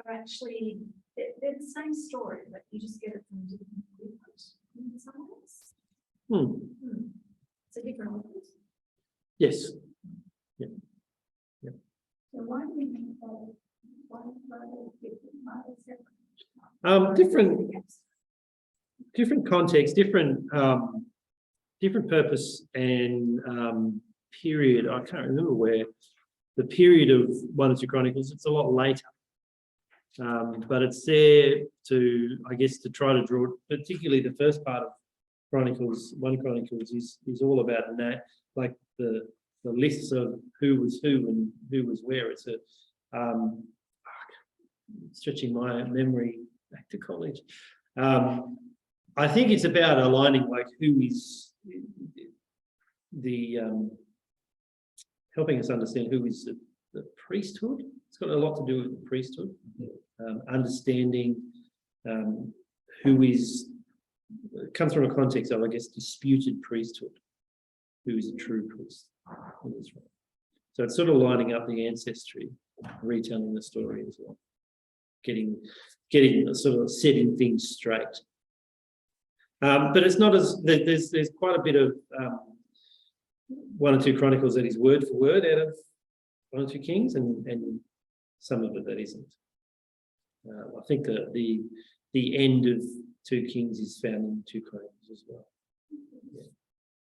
[SPEAKER 2] are actually, they're the same story, but you just get it from different viewpoints in some ways. It's a different one.
[SPEAKER 1] Yes.
[SPEAKER 4] So why do we think that one brother is different, mother is separate?
[SPEAKER 1] Different context, different purpose and period. I can't remember where the period of 1 or 2 Chronicles. It's a lot later, but it's there to, I guess, to try to draw. Particularly the first part of Chronicles, 1 Chronicles is all about that, like the lists of who was who and who was where. It's a stretching my memory back to college. I think it's about aligning like who is the helping us understand who is the priesthood. It's got a lot to do with the priesthood, understanding who is comes from a context of, I guess, disputed priesthood. Who is a true priest in Israel? So it's sort of lining up the ancestry, retelling the story as well, getting sort of setting things straight. But it's not as there's quite a bit of 1 or 2 Chronicles that is word for word out of 1 or 2 Kings, and some of it that isn't. I think the end of 2 Kings is found in 2 Chronicles as well.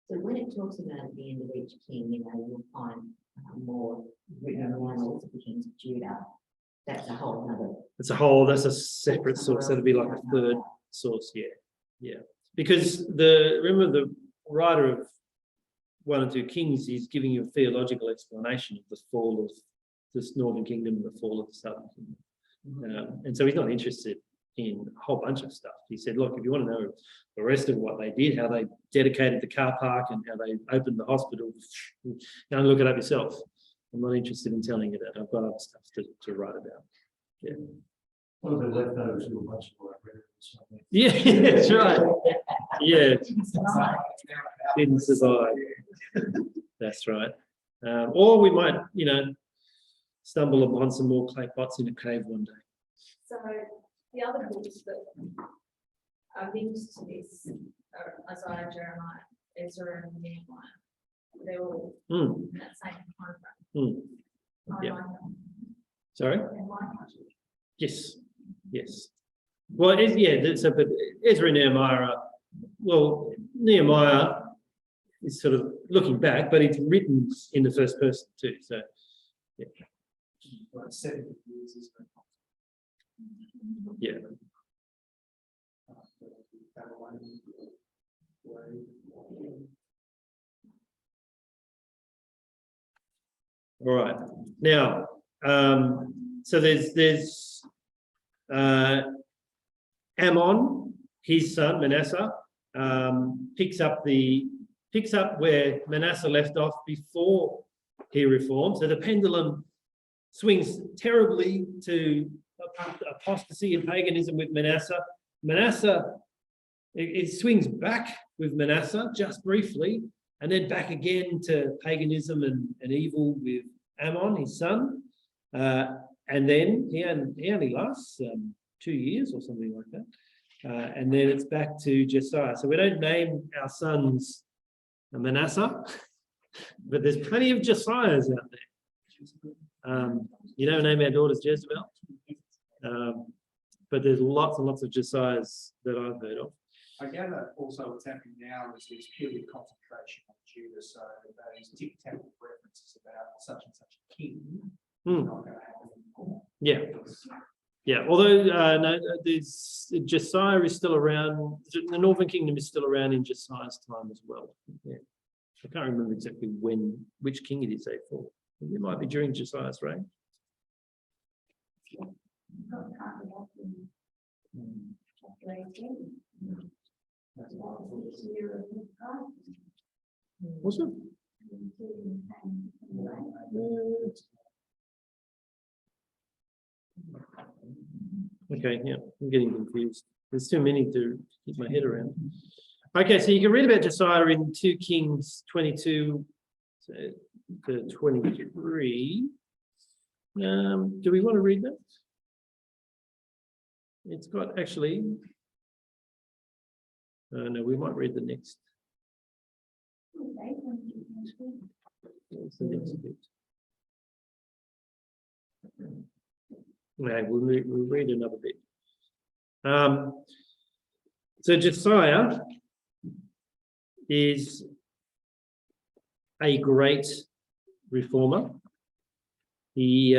[SPEAKER 7] So when it talks about at the end of each king, you'll find more written annals of the kings of Judah. That's a whole other.
[SPEAKER 1] That's a separate source. That'd be like a third source. Yeah. Because remember the writer of 1 and 2 Kings is giving you a theological explanation of the fall of this northern kingdom and the fall of the southern kingdom. And so he's not interested in a whole bunch of stuff. He said, look, if you want to know the rest of what they did, how they dedicated the car park and how they opened the hospital, look it up yourself. I'm not interested in telling you that. I've got other stuff to write about. Yeah.
[SPEAKER 5] One of the leftovers do a bunch of work.
[SPEAKER 1] Yeah, that's right. Yeah, didn't survive. That's right. Or we might, stumble upon some more clay pots in a cave one day.
[SPEAKER 2] So the other books that are linked to this are Isaiah, Jeremiah, Ezra, and Nehemiah. They're all in that same time frame.
[SPEAKER 1] Yeah.
[SPEAKER 4] like
[SPEAKER 1] Sorry?
[SPEAKER 4] that. And like that.
[SPEAKER 1] Yes, yes. Well, so, but Ezra and Nehemiah well, Nehemiah is sort of looking back, but it's written in the first person too, so.
[SPEAKER 3] Like 70 years is very
[SPEAKER 1] Yeah. All right. Now, so there's Ammon, his son Manasseh, picks up where Manasseh left off before he reformed. So the pendulum swings terribly to apostasy and paganism with Manasseh. It swings back with Manasseh just briefly, and then back again to paganism and evil with Ammon, his son. And then he only lasts 2 years or something like that. And then it's back to Josiah. So we don't name our sons Manasseh, but there's plenty of Josiahs out there. You don't name our daughters Jezebel, but there's lots and lots of Josiahs that I've heard of.
[SPEAKER 3] I gather also what's happening now is there's purely concentration on Judah, so those tic-tac references about such and such a king
[SPEAKER 1] Hmm.
[SPEAKER 3] not going to happen anymore.
[SPEAKER 1] Yeah, yeah. Although no, there's Josiah is still around. The Northern Kingdom is still around in Josiah's time as well. Yeah, I can't remember exactly which king it is they for. It might be during Josiah's reign.
[SPEAKER 4] Got part of that in chapter 18. That's what the year of the God.
[SPEAKER 1] Was it? Okay, yeah, I'm getting confused. There's too many to keep my head around. Okay, so you can read about Josiah in 2 Kings 22 to 23. Do we want to read that? It's got actually. No, we might read the next. What's the next bit? No, we'll read another bit. So Josiah is a great reformer. He's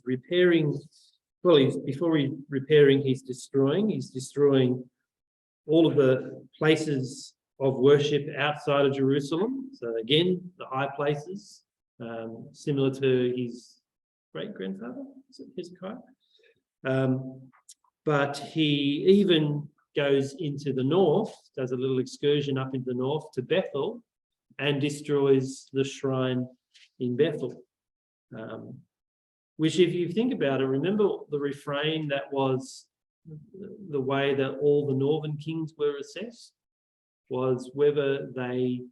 [SPEAKER 1] repairing. Well, before he's repairing, he's destroying. He's destroying all of the places of worship outside of Jerusalem. So again, the high places, similar to his great-grandfather, Hezekiah. But he even goes into the north, does a little excursion up into the north to Bethel and destroys the shrine in Bethel. Which, if you think about it, remember the refrain that was the way that all the northern kings were assessed was whether they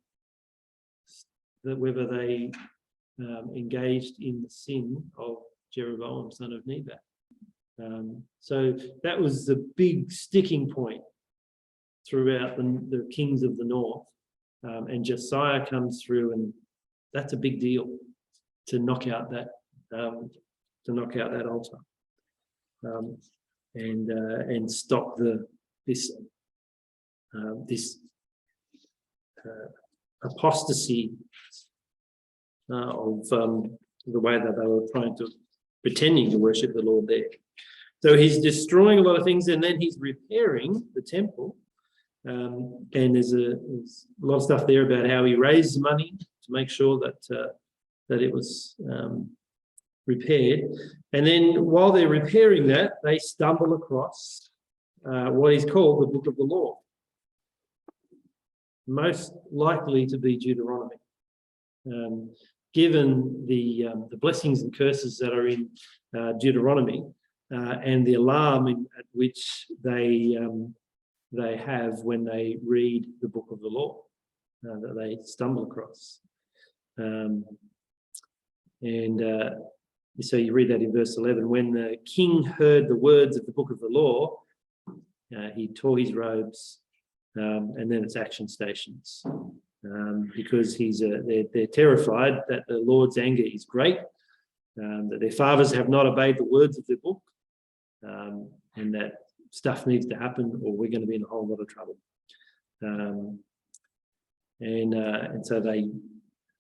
[SPEAKER 1] engaged in the sin of Jeroboam, son of Nebat. So that was the big sticking point throughout the kings of the north. And Josiah comes through, and that's a big deal to knock out that altar and stop this apostasy of the way that they were pretending to worship the Lord there. So he's destroying a lot of things, and then he's repairing the temple. And there's a lot of stuff there about how he raised money to make sure that it was repaired. And then while they're repairing that, they stumble across what is called the Book of the Law, most likely to be Deuteronomy. Given the blessings and curses that are in Deuteronomy and the alarm at which they have when they read the Book of the Law that they stumble across. So you read that in verse 11. When the king heard the words of the Book of the Law, he tore his robes, and then it's action stations. because they're terrified that the Lord's anger is great, that their fathers have not obeyed the words of the book, and that stuff needs to happen or we're going to be in a whole lot of trouble. And so they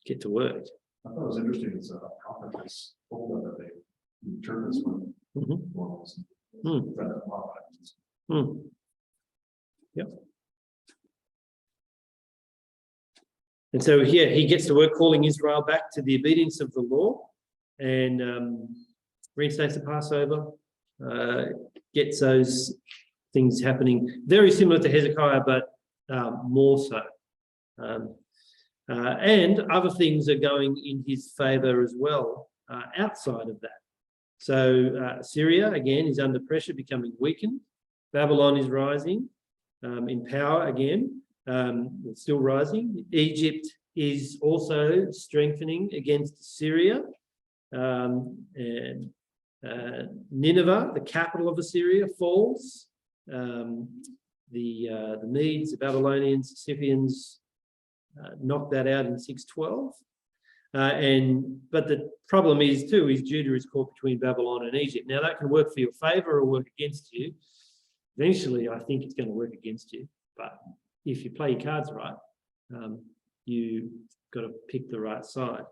[SPEAKER 1] get to work.
[SPEAKER 5] I thought it was interesting, it's a conference folder that they turn this one.
[SPEAKER 1] Yep. And so here he gets to work calling Israel back to the obedience of the law, and reinstates the Passover, gets those things happening, very similar to Hezekiah, but more so. And other things are going in his favor as well, outside of that. So Syria, again, is under pressure, becoming weakened. Babylon is rising in power again, it's still rising. Egypt is also strengthening against Syria. And Nineveh, the capital of Assyria, falls. The Medes, the Babylonians, the Scythians knocked that out in 612. But the problem is Judah is caught between Babylon and Egypt. Now that can work for your favor or work against you. Eventually, I think it's going to work against you. But if you play your cards right, you've got to pick the right side.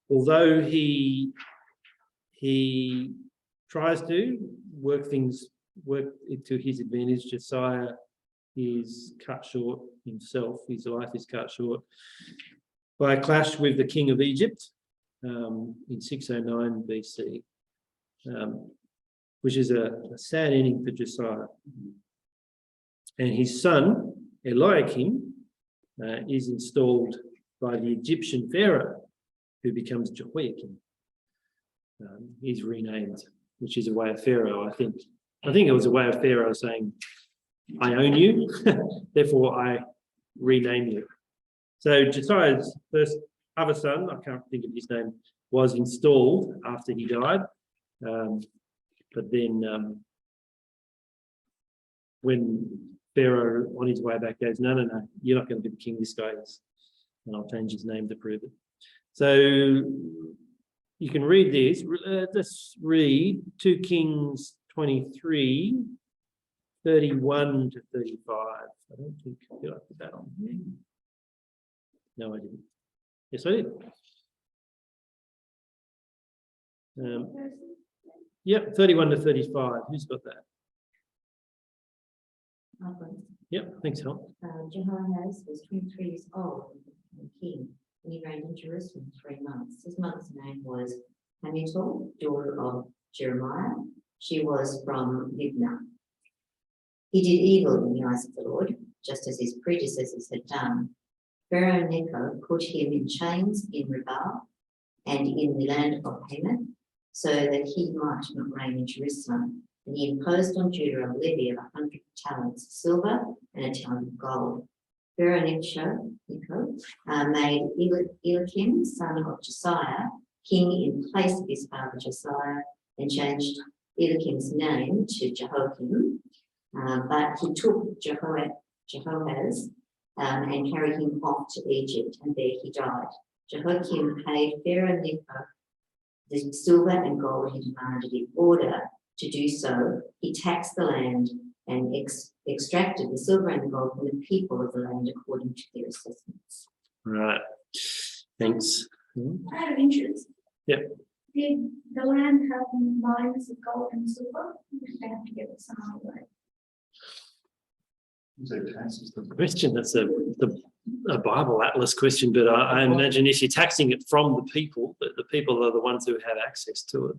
[SPEAKER 1] Although he tries to work it to his advantage, Josiah is cut short himself. His life is cut short by a clash with the king of Egypt in 609 BC, which is a sad ending for Josiah. And his son, Eliakim, is installed by the Egyptian pharaoh, who becomes Jehoiakim. He's renamed, which is a way of Pharaoh, I think. I think it was a way of Pharaoh saying, I own you, therefore I rename you. So Josiah's first other son, I can't think of his name, was installed after he died. But then when Pharaoh on his way back goes, no, you're not going to be the king, this guy is, and I'll change his name to prove it. So you can read this. Let's read 2 Kings 23, 31 to 35. I don't think I put that on here. No, I didn't. Yes, I did. Yep, 31 to 35. Who's got that? Yep, thanks, Hel.
[SPEAKER 7] Jehoahaz was 23 years old and king, and he reigned in Jerusalem 3 months. His mother's name was Hamutal, daughter of Jeremiah. She was from Libnah. He did evil in the eyes of the Lord, just as his predecessors had done. Pharaoh Necho put him in chains in Rabbah and in the land of Hamath, so that he might not reign in Jerusalem. And he imposed on Judah a levy of 100 talents of silver and a talent of gold. Pharaoh Necho made Eliakim, son of Josiah, king in place of his father Josiah, and changed Eliakim's name to Jehoiakim. But he took Jehoahaz and carried him off to Egypt, and there he died. Jehoiakim paid Pharaoh Necho the silver and gold he demanded. In order to do so, he taxed the land and extracted the silver and the gold from the people of the land according to their assessments.
[SPEAKER 1] Right. Thanks.
[SPEAKER 4] Out of interest.
[SPEAKER 1] Yep.
[SPEAKER 4] Did the land have mines of gold and silver? They have to give it some other way.
[SPEAKER 1] Question. That's a Bible Atlas question, but I imagine if you're taxing it from the people, that the people are the ones who have access to it.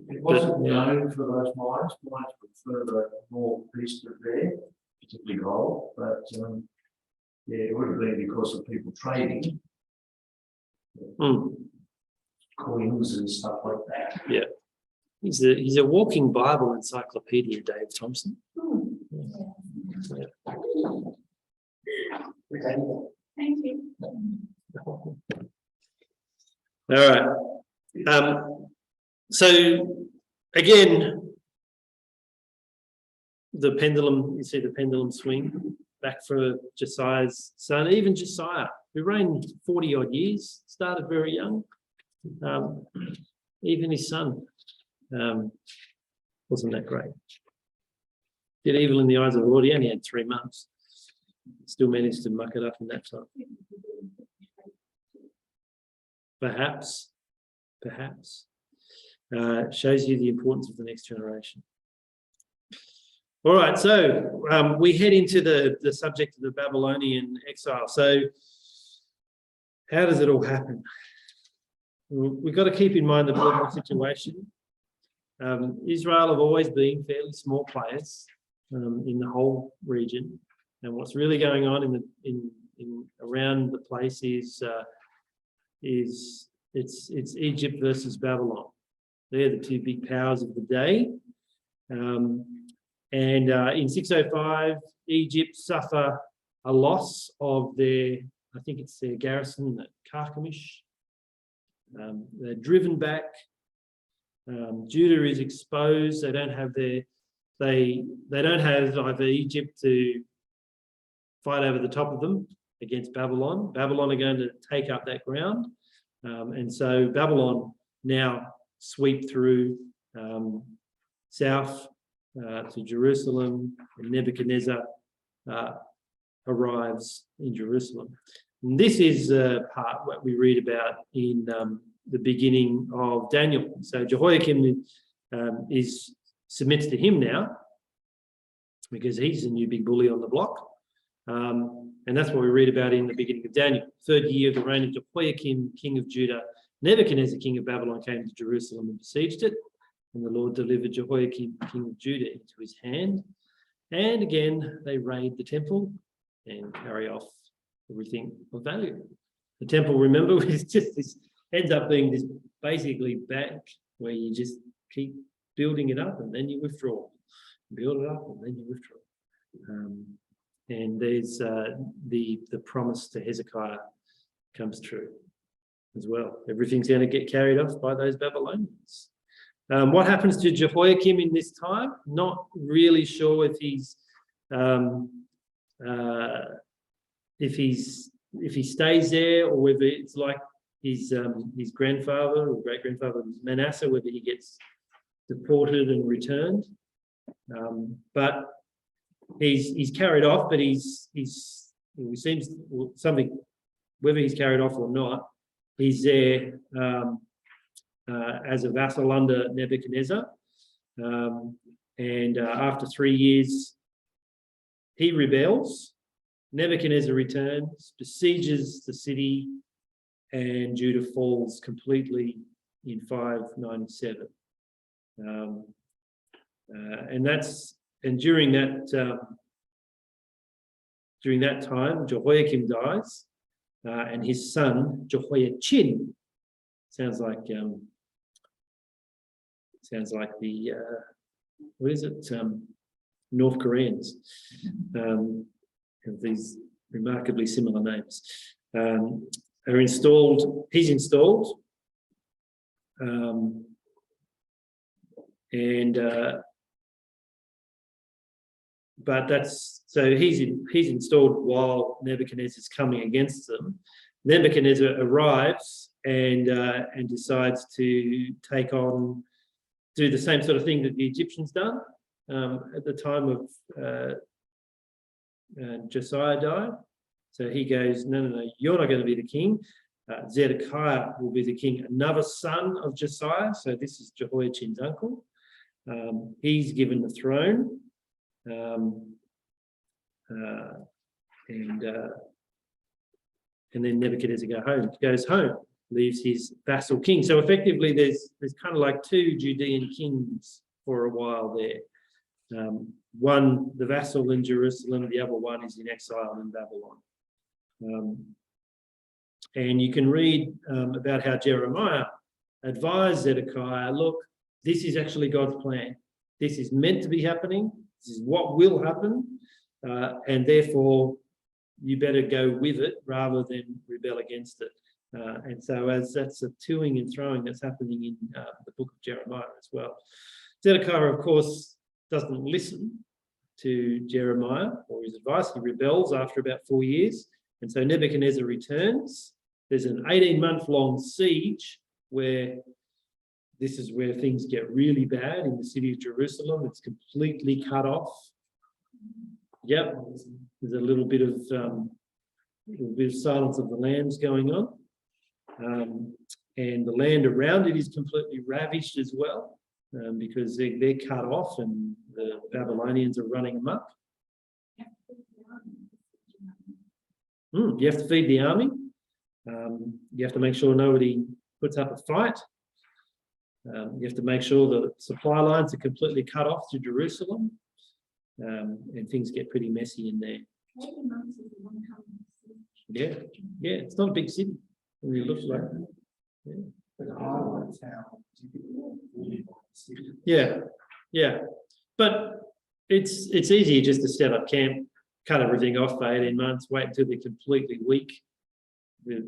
[SPEAKER 8] It wasn't known for those mines. Mines were further northeast of there, particularly gold. But yeah, it would have been because of people trading coins and stuff like that.
[SPEAKER 1] Yeah, he's a walking Bible encyclopedia, Dave Thompson. Yeah.
[SPEAKER 4] Thank you.
[SPEAKER 1] All right. So again, the pendulum, you see the pendulum swing. back for Josiah's son, even Josiah, who reigned 40 odd years, started very young. Even his son wasn't that great. Did evil in the eyes of the Lord. He only had 3 months. Still managed to muck it up in that time. Perhaps. Shows you the importance of the next generation. All right, so we head into the subject of the Babylonian exile. So how does it all happen? We've got to keep in mind the political situation. Israel have always been fairly small players in the whole region, and what's really going on in around the place is it's Egypt versus Babylon. They're the two big powers of the day. And in 605, Egypt suffer a loss of their, I think it's their garrison at Carchemish. They're driven back. Judah is exposed. They don't have either Egypt to fight over the top of them against Babylon. Babylon are going to take up that ground. And so Babylon now sweep through south to Jerusalem, and Nebuchadnezzar arrives in Jerusalem. And this is part what we read about in the beginning of Daniel. So Jehoiakim submits to him now because he's the new big bully on the block. And that's what we read about in the beginning of Daniel. 3rd year of the reign of Jehoiakim, king of Judah, Nebuchadnezzar, king of Babylon, came to Jerusalem and besieged it. And the Lord delivered Jehoiakim, king of Judah, into his hand. And again, they raid the temple and carry off everything of value. The temple, remember, is just this, ends up being this basically bank where you just keep building it up and then you withdraw. Build it up and then you withdraw. And there's the promise to Hezekiah comes true as well. Everything's going to get carried off by those Babylonians. What happens to Jehoiakim in this time? Not really sure if he stays there or whether it's like his grandfather or great grandfather Manasseh, whether he gets deported and returned. But he's carried off, but he seems something, whether he's carried off or not, he's there as a vassal under Nebuchadnezzar. And after 3 years, he rebels. Nebuchadnezzar returns, besieges the city, and Judah falls completely in 597. And during that time, Jehoiakim dies, and his son Jehoiachin sounds like the what is it? North Koreans have these remarkably similar names. Are installed. He's installed, but that's so he's installed while Nebuchadnezzar's coming against them. Nebuchadnezzar arrives and decides to do the same sort of thing that the Egyptians done at the time of Josiah died. So he goes, no, you're not going to be the king. Zedekiah will be the king, another son of Josiah. So this is Jehoiachin's uncle. He's given the throne. And then Nebuchadnezzar goes home, leaves his vassal king. So effectively, there's kind of like 2 Judean kings for a while there. One, the vassal in Jerusalem, the other one is in exile in Babylon. And you can read about how Jeremiah advised Zedekiah, look, this is actually God's plan. This is meant to be happening. This is what will happen. And therefore, you better go with it rather than rebel against it. And so as that's a toing and throwing that's happening in the book of Jeremiah as well. Zedekiah, of course, doesn't listen. to Jeremiah or his advice. He rebels after about 4 years. And so Nebuchadnezzar returns. There's an 18-month-long siege where this is where things get really bad in the city of Jerusalem. It's completely cut off. Yep, there's a little bit of silence of the lambs going on. And the land around it is completely ravaged as well, because they're cut off and the Babylonians are running amok. You have to feed the army. You have to make sure nobody puts up a fight. You have to make sure the supply lines are completely cut off to Jerusalem, and things get pretty messy in there.
[SPEAKER 4] 18 months is a long time.
[SPEAKER 1] Yeah, it's not a big city when you look like it.
[SPEAKER 3] But the Highland town.
[SPEAKER 1] Yeah, but it's easier just to set up camp, cut everything off for 18 months, wait until they're completely weak. Where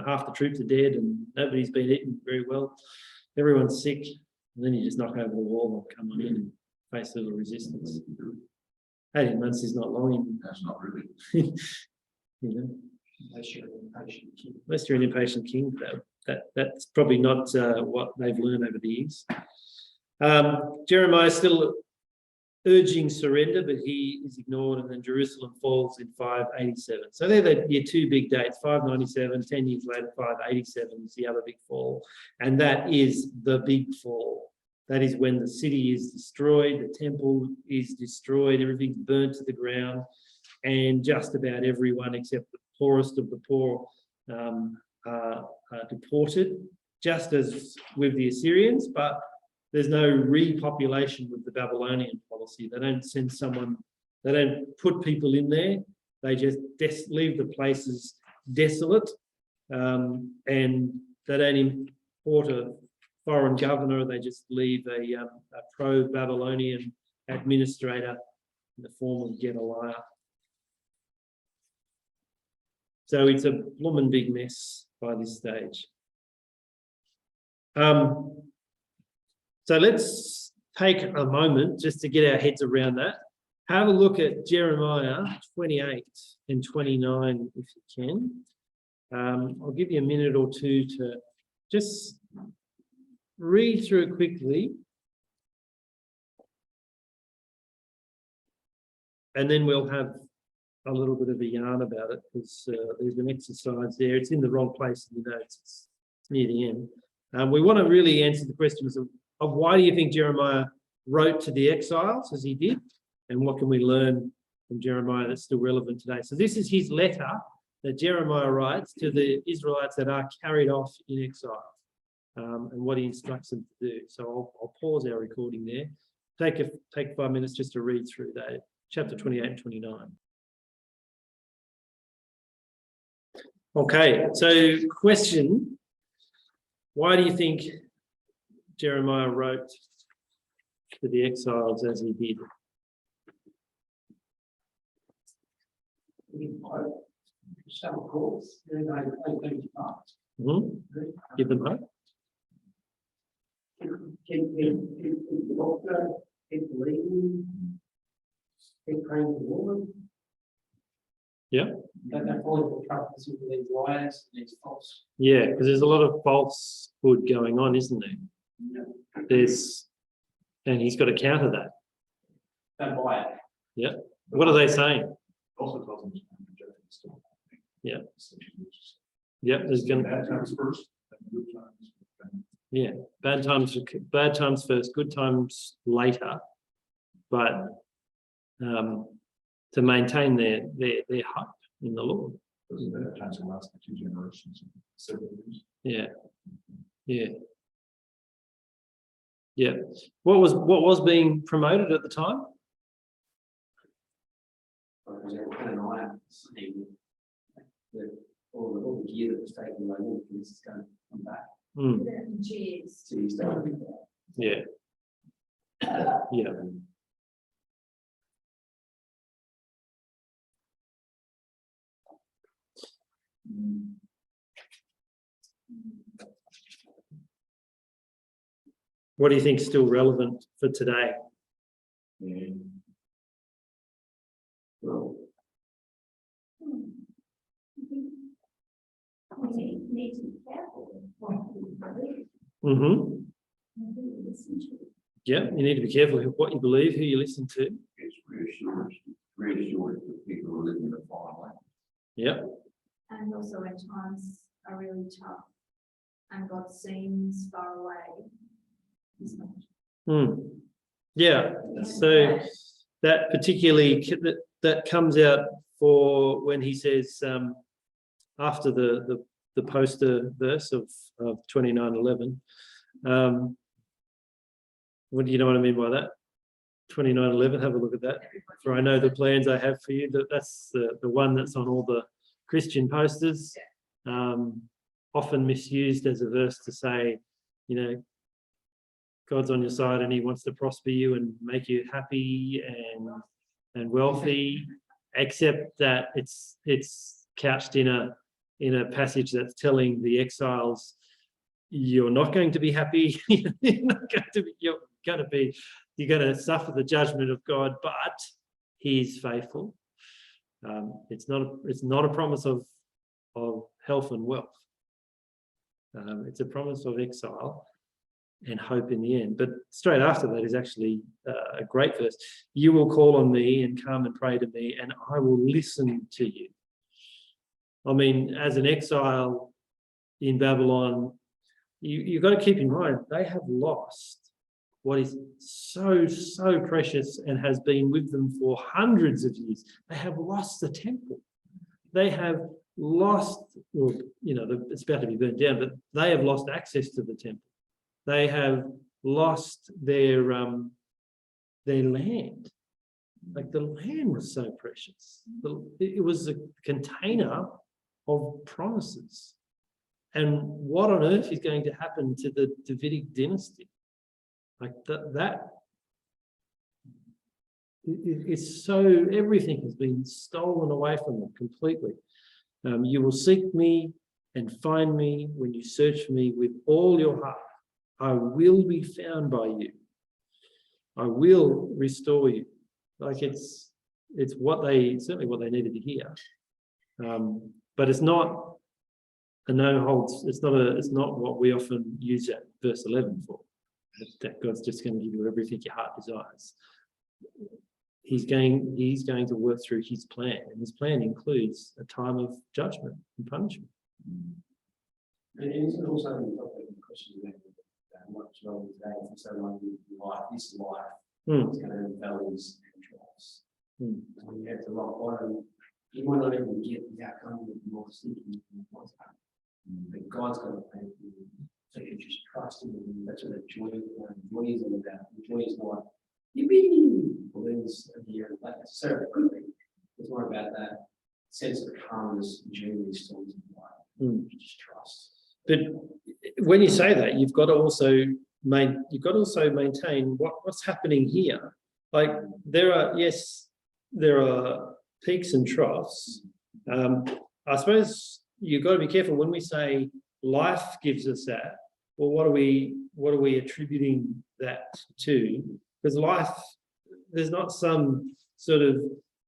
[SPEAKER 1] half the troops are dead and nobody's been eating very well. Everyone's sick, and then you just knock over the wall and come on in and face a little resistance. 18 months is not long.
[SPEAKER 5] That's not really.
[SPEAKER 3] Unless you're an impatient king.
[SPEAKER 1] Unless you're an impatient king, that's probably not what they've learned over the years. Jeremiah is still urging surrender, but he is ignored, and then Jerusalem falls in 587. So they're your two big dates, 597, 10 years later, 587 is the other big fall. And that is the big fall. That is when the city is destroyed, the temple is destroyed, everything's burnt to the ground, and just about everyone except the poorest of the poor are deported, just as with the Assyrians, but there's no repopulation with the Babylonian policy. They don't send someone, they don't put people in there. They just leave the places desolate, and they don't import a foreign governor. They just leave a pro-Babylonian administrator in the form of Gedaliah. So it's a bloomin' big mess by this stage. So let's take a moment just to get our heads around that. Have a look at Jeremiah 28 and 29 if you can. I'll give you a minute or two to just read through it quickly. And then we'll have a little bit of a yarn about it, because there's an exercise there. It's in the wrong place in the notes. It's near the end. We want to really answer the questions of why do you think Jeremiah wrote to the exiles as he did, and what can we learn from Jeremiah that's still relevant today? So this is his letter that Jeremiah writes to the Israelites that are carried off in exile, and what he instructs them to do. So I'll pause our recording there. Take 5 minutes just to read through that, chapter 28 and 29. Okay, so question, why do you think Jeremiah wrote to the exiles as he did?
[SPEAKER 3] Some course, they
[SPEAKER 1] Give them hope.
[SPEAKER 6] Keep believing, keep praying to the Lord.
[SPEAKER 1] Yeah.
[SPEAKER 6] Don't fall into trouble with these liars and these false.
[SPEAKER 1] Yeah, because there's a lot of falsehood going on, isn't there? And he's got to counter that.
[SPEAKER 6] Don't buy it.
[SPEAKER 1] Yeah. What are they saying?
[SPEAKER 5] Also tells them to reject it still.
[SPEAKER 1] Yeah. Yeah, there's going to
[SPEAKER 5] Bad times first, and good times.
[SPEAKER 1] bad times first, good times later, but to maintain their hope in the Lord.
[SPEAKER 5] Those bad times will last for 2 generations, several years.
[SPEAKER 1] Yeah. What was being promoted at the time?
[SPEAKER 6] All the gear that was taken away, this is going to come back.
[SPEAKER 2] Cheers.
[SPEAKER 6] So you start.
[SPEAKER 1] Yeah. What do you think is still relevant for today?
[SPEAKER 6] Well,
[SPEAKER 4] We need to be careful with what we believe
[SPEAKER 1] Mm-hmm.
[SPEAKER 4] and who we listen to.
[SPEAKER 1] Yeah, you need to be careful with what you believe, who you listen to.
[SPEAKER 5] It's reassuring for people who live in the farmland.
[SPEAKER 1] Yeah.
[SPEAKER 2] And also at times are really tough and God seems far away. He's not.
[SPEAKER 1] Yeah. So that particularly that comes out for when he says after the poster verse of 29:11. What do you know what I mean by that? 29:11. Have a look at that. For I know the plans I have for you. That's the one that's on all the Christian posters. Often misused as a verse to say, you know, God's on your side and he wants to prosper you and make you happy and wealthy, except that it's couched in a passage that's telling the exiles, you're not going to be happy. You're going to suffer the judgment of God, but he's faithful. It's not a promise of health and wealth. It's a promise of exile and hope in the end. But straight after that is actually a great verse. You will call on me and come and pray to me, and I will listen to you. I mean, as an exile in Babylon, you've got to keep in mind, they have lost what is so precious and has been with them for hundreds of years. They have lost the temple. They have lost, well, you know, it's about to be burnt down, but they have lost access to the temple. They have lost their land. Like the land was so precious. It was a container of promises. And what on earth is going to happen to the Davidic dynasty? Like it's so, everything has been stolen away from them completely. You will seek me and find me when you search for me with all your heart. I will be found by you. I will restore you. Like it's certainly what they needed to hear. But it's not a no holds. It's not what we often use that verse 11 for. That God's just going to give you everything your heart desires. He's going to work through his plan, and his plan includes a time of judgment and punishment.
[SPEAKER 6] And it's also a question about what's wrong with that. If so long life, this life, it's going to have valleys and troughs. When you get to rock bottom, you might not even get the outcome that you want to see. But God's got a plan for you. So you just trust him. That's what the joy is all about. The joy is not, well, then it's a year and later. So it could be. It's more about that sense of calmness during these storms of life. You just trust.
[SPEAKER 1] But when you say that, you've got to also maintain what's happening here. Like there are peaks and troughs. I suppose you've got to be careful when we say life gives us that. Well, what are we attributing that to? Because life, there's not some sort of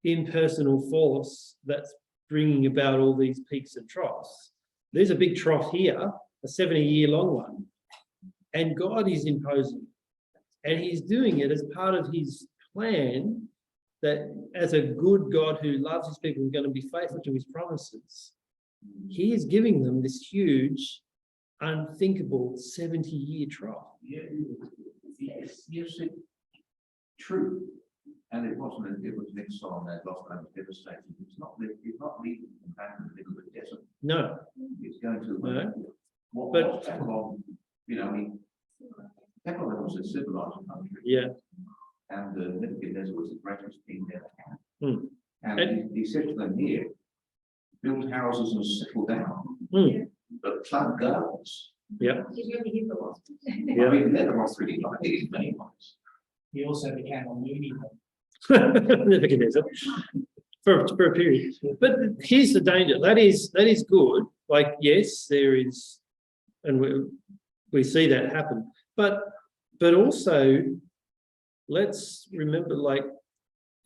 [SPEAKER 1] impersonal force that's bringing about all these peaks and troughs. There's a big trough here, a 70-year-long one, and God is imposing, and he's doing it as part of his plan that as a good God who loves his people and is going to be faithful to his promises, he is giving them this huge, unthinkable 70-year trough.
[SPEAKER 5] Yes, true. And it was an exile that lost and devastating. It's not leaving them back in the middle of the desert.
[SPEAKER 1] No.
[SPEAKER 5] It's going to
[SPEAKER 1] But
[SPEAKER 5] Babylon, Babylon was a civilized country.
[SPEAKER 1] Yeah.
[SPEAKER 5] And Nebuchadnezzar was the greatest king there.
[SPEAKER 1] And
[SPEAKER 5] he said to them here, build houses and settle down. But plant gardens.
[SPEAKER 1] Yeah.
[SPEAKER 2] He's really hit the loss.
[SPEAKER 5] I mean, they're not really like it in many ways.
[SPEAKER 3] He also became a loony.
[SPEAKER 1] Nebuchadnezzar for a period. But here's the danger. That is good. Like, yes, there is, and we see that happen. But also, let's remember, like,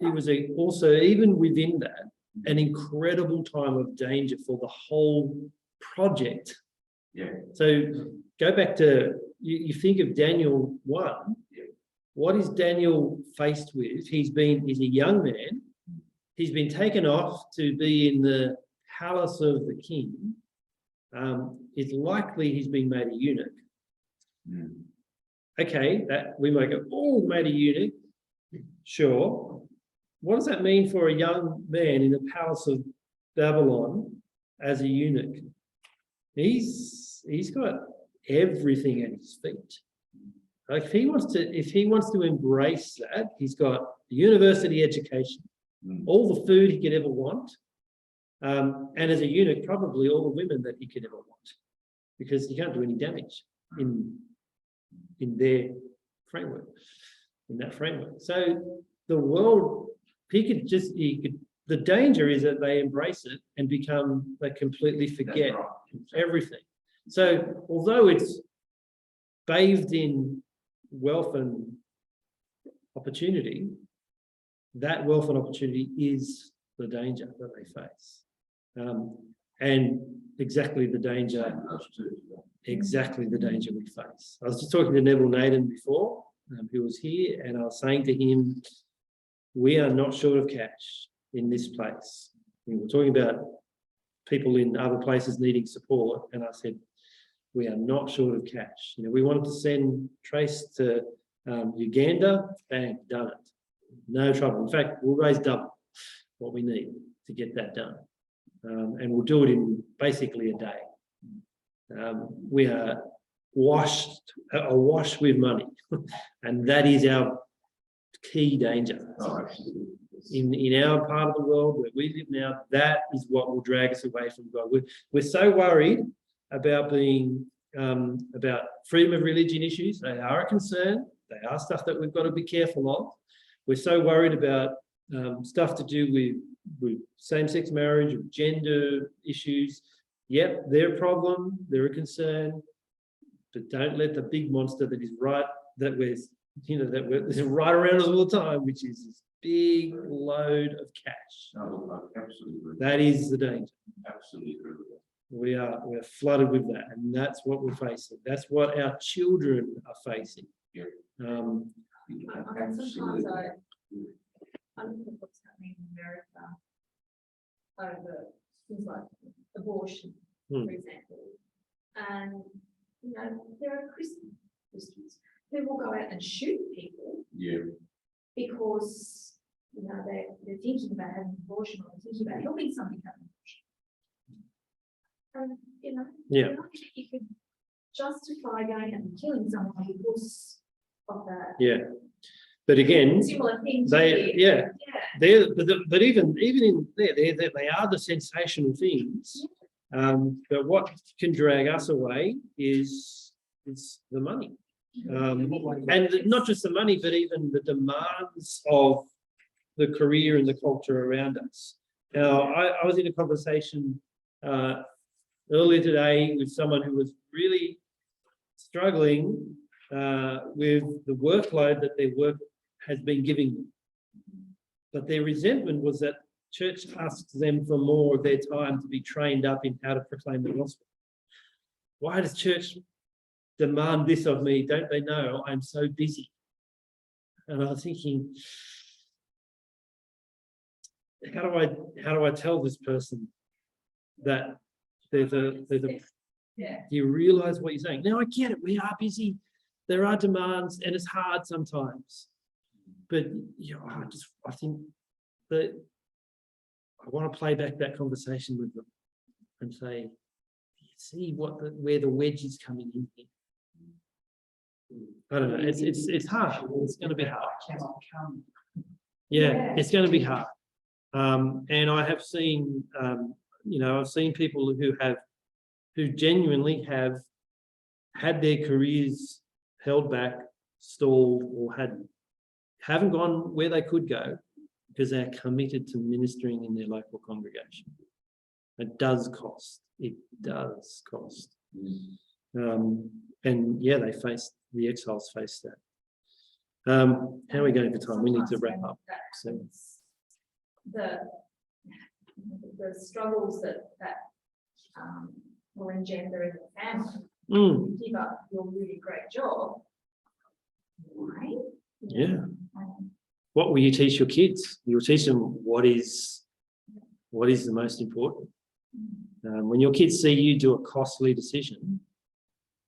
[SPEAKER 1] it was also, even within that, an incredible time of danger for the whole project.
[SPEAKER 6] Yeah.
[SPEAKER 1] So go back to, you think of Daniel 1. What is Daniel faced with? He's a young man. He's been taken off to be in the palace of the king. It's likely he's been made a eunuch. Okay, that we might go, oh, made a eunuch. Sure. What does that mean for a young man in the palace of Babylon as a eunuch? He's got everything at his feet. Like if he wants to embrace that, he's got a university education, all the food he could ever want, and as a eunuch, probably all the women that he could ever want, because he can't do any damage in their framework, in that framework. So the world, the danger is that they embrace it and they completely forget everything. So although it's bathed in wealth and opportunity, that wealth and opportunity is the danger that they face. And exactly the danger we face. I was just talking to Neville Naden before, who was here, and I was saying to him, we are not short of cash in this place. We were talking about people in other places needing support, and I said, we are not short of cash. We wanted to send Trace to Uganda, bang, done it. No trouble. In fact, we'll raise double what we need to get that done. And we'll do it in basically a day. We are awash with money, and that is our key danger. In our part of the world where we live now, that is what will drag us away from God. We're so worried about about freedom of religion issues. They are a concern. They are stuff that we've got to be careful of. We're so worried about stuff to do with same-sex marriage, or gender issues. Yep, they're a problem, they're a concern, but don't let the big monster that is right around us all the time, which is this big load of cash.
[SPEAKER 6] Absolutely.
[SPEAKER 1] That is the danger.
[SPEAKER 6] Absolutely.
[SPEAKER 1] We're flooded with that, and that's what we're facing. That's what our children are facing.
[SPEAKER 6] Yeah.
[SPEAKER 2] Sometimes I look at what's happening in America over things like abortion, for example. And, there are Christians who will go out and shoot people because, they're thinking about having an abortion, or they're thinking about helping somebody have an abortion. And, I think you could justify going and killing someone because of that.
[SPEAKER 1] Yeah. But again,
[SPEAKER 2] Similar things.
[SPEAKER 1] but even in there, they are the sensational things. But what can drag us away is the money. And not just the money, but even the demands of the career and the culture around us. Now, I was in a conversation earlier today with someone who was really struggling with the workload that their work has been giving them. But their resentment was that church asks them for more of their time to be trained up in how to proclaim the gospel. Why does church demand this of me? Don't they know I'm so busy? And I was thinking, how do I tell this person that there's a do you realize what you're saying? Now I get it, we are busy, there are demands, and it's hard sometimes. But I think that I want to play back that conversation with them and say, see where the wedge is coming in here. I don't know. It's hard. It's going to be hard. Yeah, it's going to be hard. And I have seen, I've seen people who genuinely have had their careers held back, stalled, or haven't gone where they could go because they're committed to ministering in their local congregation. It does cost. It does cost. And yeah, the exiles face that. How are we going for time? We need to wrap up. So,
[SPEAKER 2] The struggles that will engender in the family.
[SPEAKER 1] mm,
[SPEAKER 2] Give up your really great job. Why?
[SPEAKER 1] yeah. What will you teach your kids? You'll teach them what is the most important. When your kids see you do a costly decision,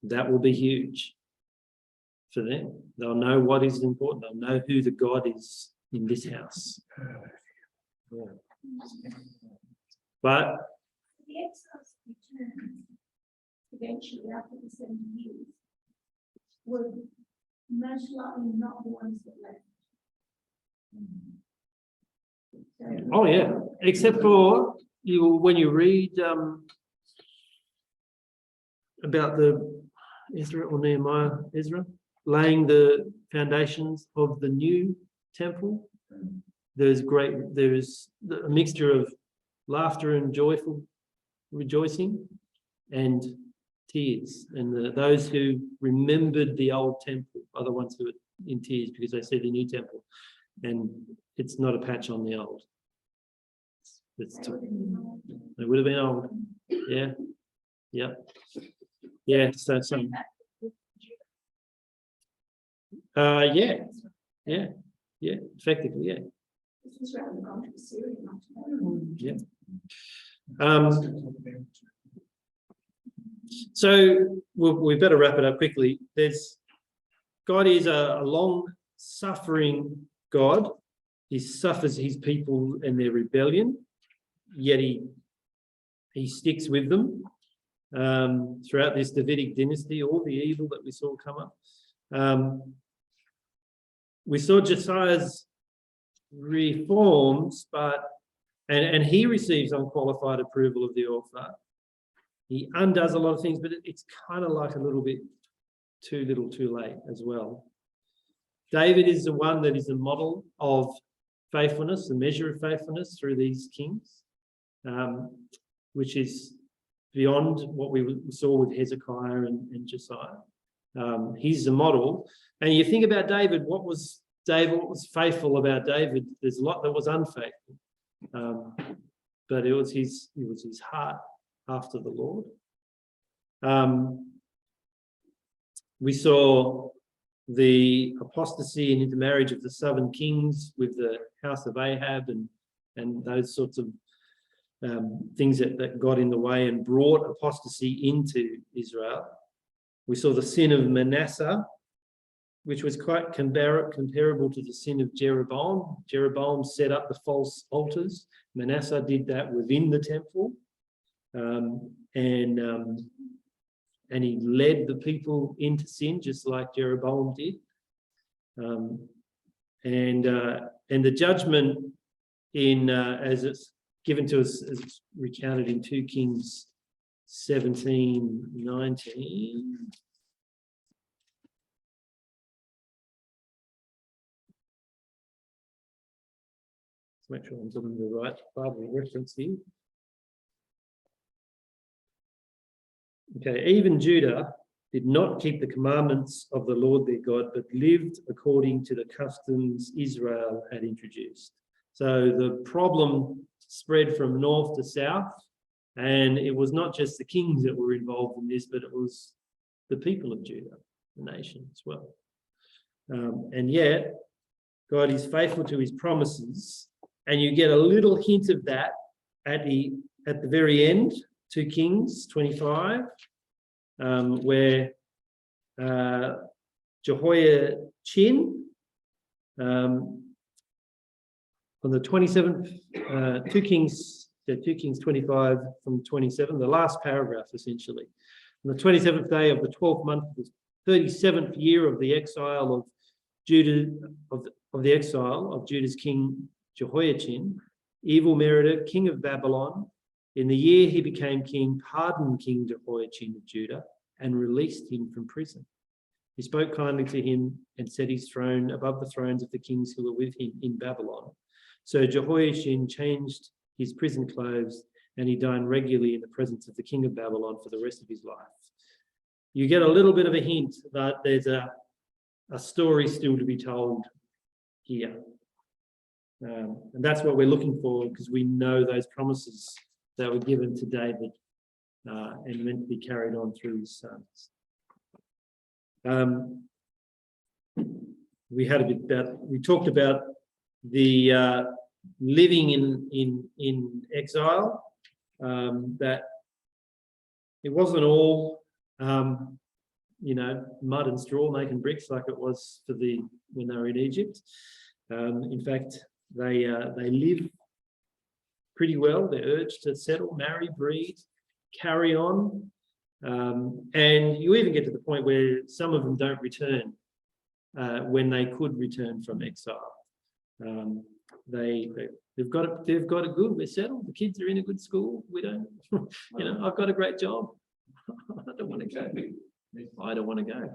[SPEAKER 1] that will be huge for them. They'll know what is important. They'll know who the God is in this house. Yeah. But
[SPEAKER 4] The exiles returned eventually after the 70 years were most likely not the ones that left. So-
[SPEAKER 1] oh yeah, except for when you read about the Ezra or Nehemiah, laying the foundations of the new temple. There is a mixture of laughter and joyful rejoicing and tears. And those who remembered the old temple are the ones who are in tears because they see the new temple. And it's not a patch on the old. They would have been old. Yeah. Yeah. Yeah. So some. Yeah. Yeah. Yeah. Effectively, yeah.
[SPEAKER 4] This was rather gone to Syria, not to
[SPEAKER 1] Yeah. So we better wrap it up quickly. God is a long-suffering God. He suffers his people and their rebellion, yet he sticks with them throughout this Davidic dynasty, all the evil that we saw come up. We saw Josiah's reforms, and he receives unqualified approval of the author. He undoes a lot of things, but it's kind of like a little bit too little too late as well. David is the one that is a model of faithfulness, a measure of faithfulness through these kings, which is beyond what we saw with Hezekiah and Josiah. He's the model. And you think about David, what was faithful about David? There's a lot that was unfaithful. But it was his heart after the Lord. We saw the apostasy and intermarriage of the southern kings with the house of Ahab and those sorts of things that got in the way and brought apostasy into Israel. We saw the sin of Manasseh, which was quite comparable to the sin of Jeroboam. Jeroboam set up the false altars. Manasseh did that within the temple. And he led the people into sin, just like Jeroboam did. And the judgment as it's given to us, as it's recounted in 2 Kings 17:19. Let's make sure I'm getting the right Bible reference here. Okay, even Judah did not keep the commandments of the Lord their God, but lived according to the customs Israel had introduced. So the problem spread from north to south, and it was not just the kings that were involved in this, but it was the people of Judah, the nation as well. And yet, God is faithful to his promises, and you get a little hint of that at the very end, 2 Kings 25, where Jehoiachin, on the 27th, 2 Kings 25 from 27, the last paragraph essentially. On the 27th day of the 12th month, the 37th year of the exile of Judah, of the exile of Judah's king Jehoiachin, Evil-Merodach, king of Babylon, in the year he became king, pardoned King Jehoiachin of Judah and released him from prison. He spoke kindly to him and set his throne above the thrones of the kings who were with him in Babylon. So Jehoiachin changed his prison clothes and he dined regularly in the presence of the king of Babylon for the rest of his life. You get a little bit of a hint that there's a a story still to be told here. And that's what we're looking for, because we know those promises that were given to David and meant to be carried on through his sons. We talked about the living in exile, that it wasn't all mud and straw making bricks like it was when they were in Egypt. In fact, they live pretty well. They're urged to settle, marry, breed, carry on, and you even get to the point where some of them don't return when they could return from exile. They've got it good. We're settled. The kids are in a good school. We don't, I've got a great job. I don't want to go. I don't want to go.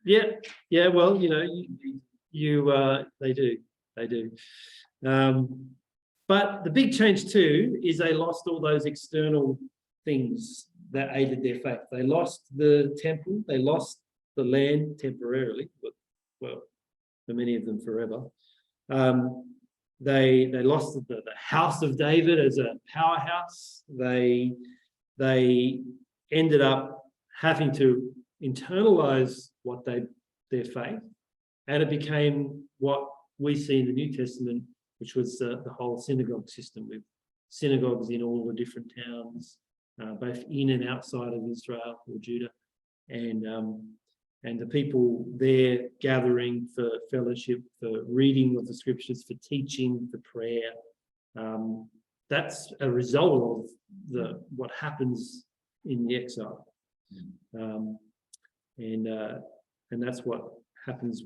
[SPEAKER 1] Yeah. Well, they do. But the big change too is they lost all those external things that aided their faith. They lost the temple. They lost the land temporarily, but well, for many of them forever. They lost the house of David as a powerhouse. They ended up having to internalize their faith, and it became what we see in the New Testament, which was the whole synagogue system, with synagogues in all the different towns, both in and outside of Israel or Judah, and the people there gathering for fellowship, for reading of the scriptures, for teaching, for prayer. That's a result of what happens in the exile, and that's what happens.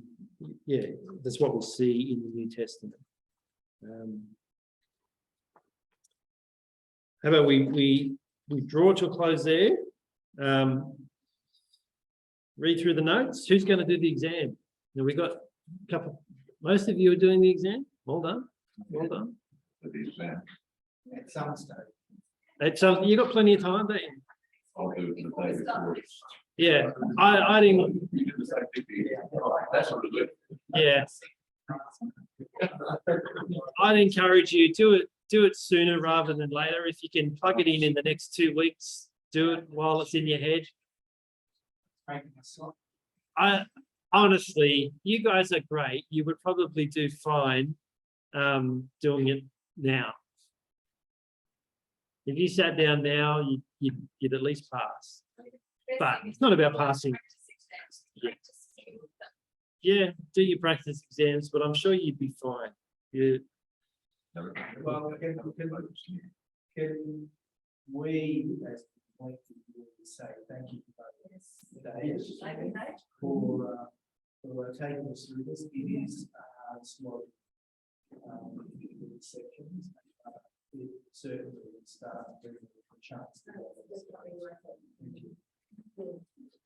[SPEAKER 1] Yeah, that's what we see in the New Testament. How about we draw to a close there? Read through the notes. Who's going to do the exam? Now we got a couple. Most of you are doing the exam. Well done. Well done.
[SPEAKER 3] At some stage.
[SPEAKER 1] You got plenty of time, don't you?
[SPEAKER 8] I'll do it in the day before.
[SPEAKER 1] Yeah, I didn't.
[SPEAKER 8] That's what it is.
[SPEAKER 1] Yeah, I'd encourage you do it sooner rather than later. If you can plug it in the next 2 weeks, do it while it's in your head. Honestly, you guys are great. You would probably do fine doing it now. If you sat down now, you'd at least pass. But it's not about passing. Yeah, do your practice exams, but I'm sure you'd be fine.
[SPEAKER 3] Well, can we, as say thank you for taking us through this? It is a hard slog sections. It certainly start with a chance.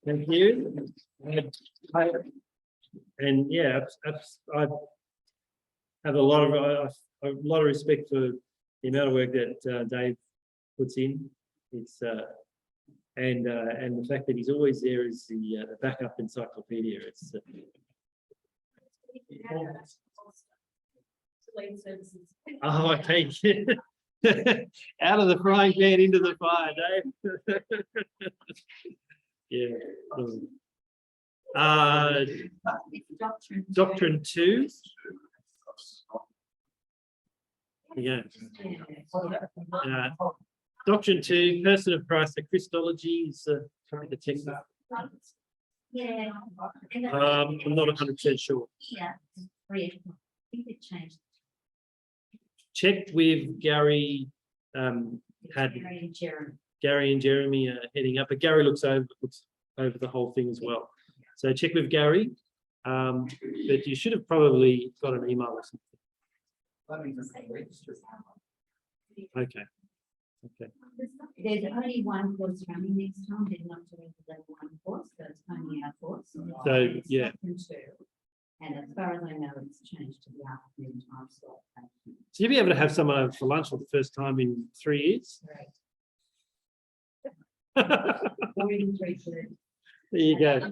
[SPEAKER 1] Thank you. And yeah, I have a lot of respect for the amount of work that Dave puts in. It's and the fact that he's always there as the backup encyclopedia. It's oh, I take it. Out of the frying pan into the fire, Dave. Yeah. Doctrine 2. Yeah. Doctrine 2, person of Christ, the Christology is trying to check that.
[SPEAKER 7] Yeah.
[SPEAKER 1] I'm not 100% sure.
[SPEAKER 7] Yeah, I think it changed.
[SPEAKER 1] Checked with Gary. Gary and Jeremy are heading up, but Gary looks over the whole thing as well. So check with Gary, but you should have probably got an email or something. Okay.
[SPEAKER 7] There's only one course running next time. They're not doing the level 1 course, so it's only our course.
[SPEAKER 1] So yeah.
[SPEAKER 7] And as far as I know, it's changed to the afternoon time slot.
[SPEAKER 1] So you'll be able to have someone over for lunch for the first time in 3 years.
[SPEAKER 7] Right. 43.
[SPEAKER 1] There you go.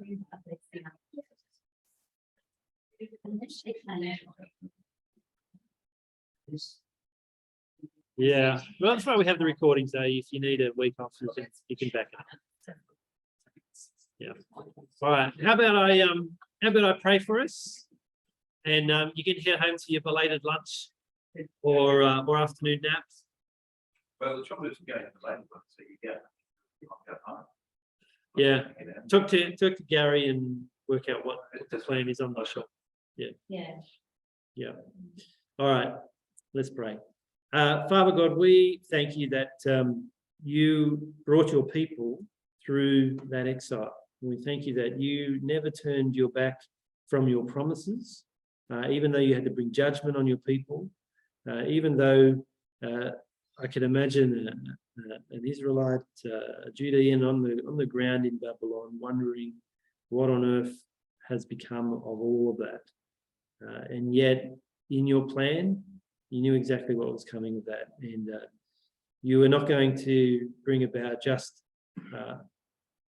[SPEAKER 1] Yeah, well, that's why we have the recordings, though. If you need a week off, you can back it up. Yeah. All right. How about I pray for us, and you can head home to your belated lunch or afternoon naps.
[SPEAKER 5] Well, the trouble is going to the later one, so you get.
[SPEAKER 1] Yeah. Talk to Gary and work out what the plan is. I'm not sure.
[SPEAKER 7] Yeah.
[SPEAKER 1] Yeah. All right. Let's pray. Father God, we thank you that you brought your people through that exile. We thank you that you never turned your back from your promises, even though you had to bring judgment on your people, even though I can imagine an Israelite, a Judean on the ground in Babylon, wondering what on earth has become of all of that. And yet, in your plan, you knew exactly what was coming of that. And you were not going to bring about just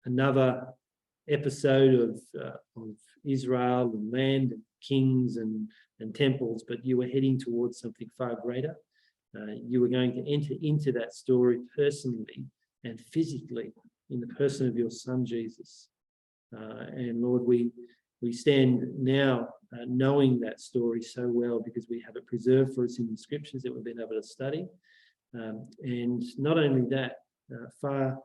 [SPEAKER 1] another episode of Israel and land and kings and temples, but you were heading towards something far greater. You were going to enter into that story personally and physically in the person of your son, Jesus. And Lord, we stand now knowing that story so well because we have it preserved for us in the scriptures that we've been able to study. And not only that, far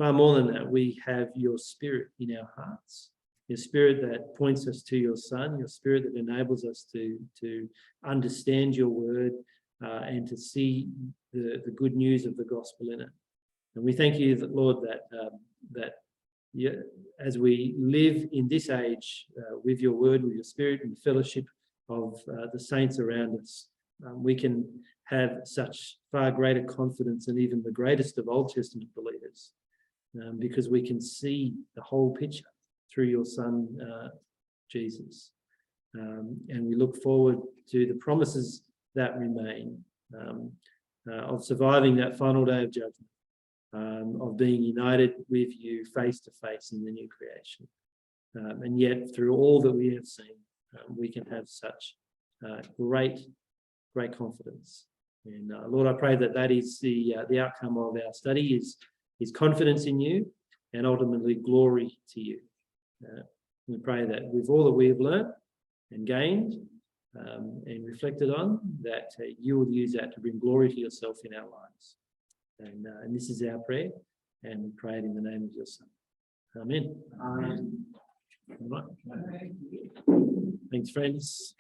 [SPEAKER 1] more than that, we have your spirit in our hearts, your spirit that points us to your son, your spirit that enables us to understand your word and to see the good news of the gospel in it. And we thank you, Lord, that as we live in this age with your word, with your spirit and the fellowship of the saints around us, we can have such far greater confidence than even the greatest of Old Testament believers, because we can see the whole picture through your son, Jesus. And we look forward to the promises that remain of surviving that final day of judgment. Of being united with you face to face in the new creation. And yet, through all that we have seen, we can have such great confidence. And Lord, I pray that is the outcome of our study is confidence in you and ultimately glory to you. We pray that with all that we have learned and gained and reflected on, that you will use that to bring glory to yourself in our lives. And this is our prayer, and we pray it in the name of your son. Amen. Amen. All right. Thanks, friends.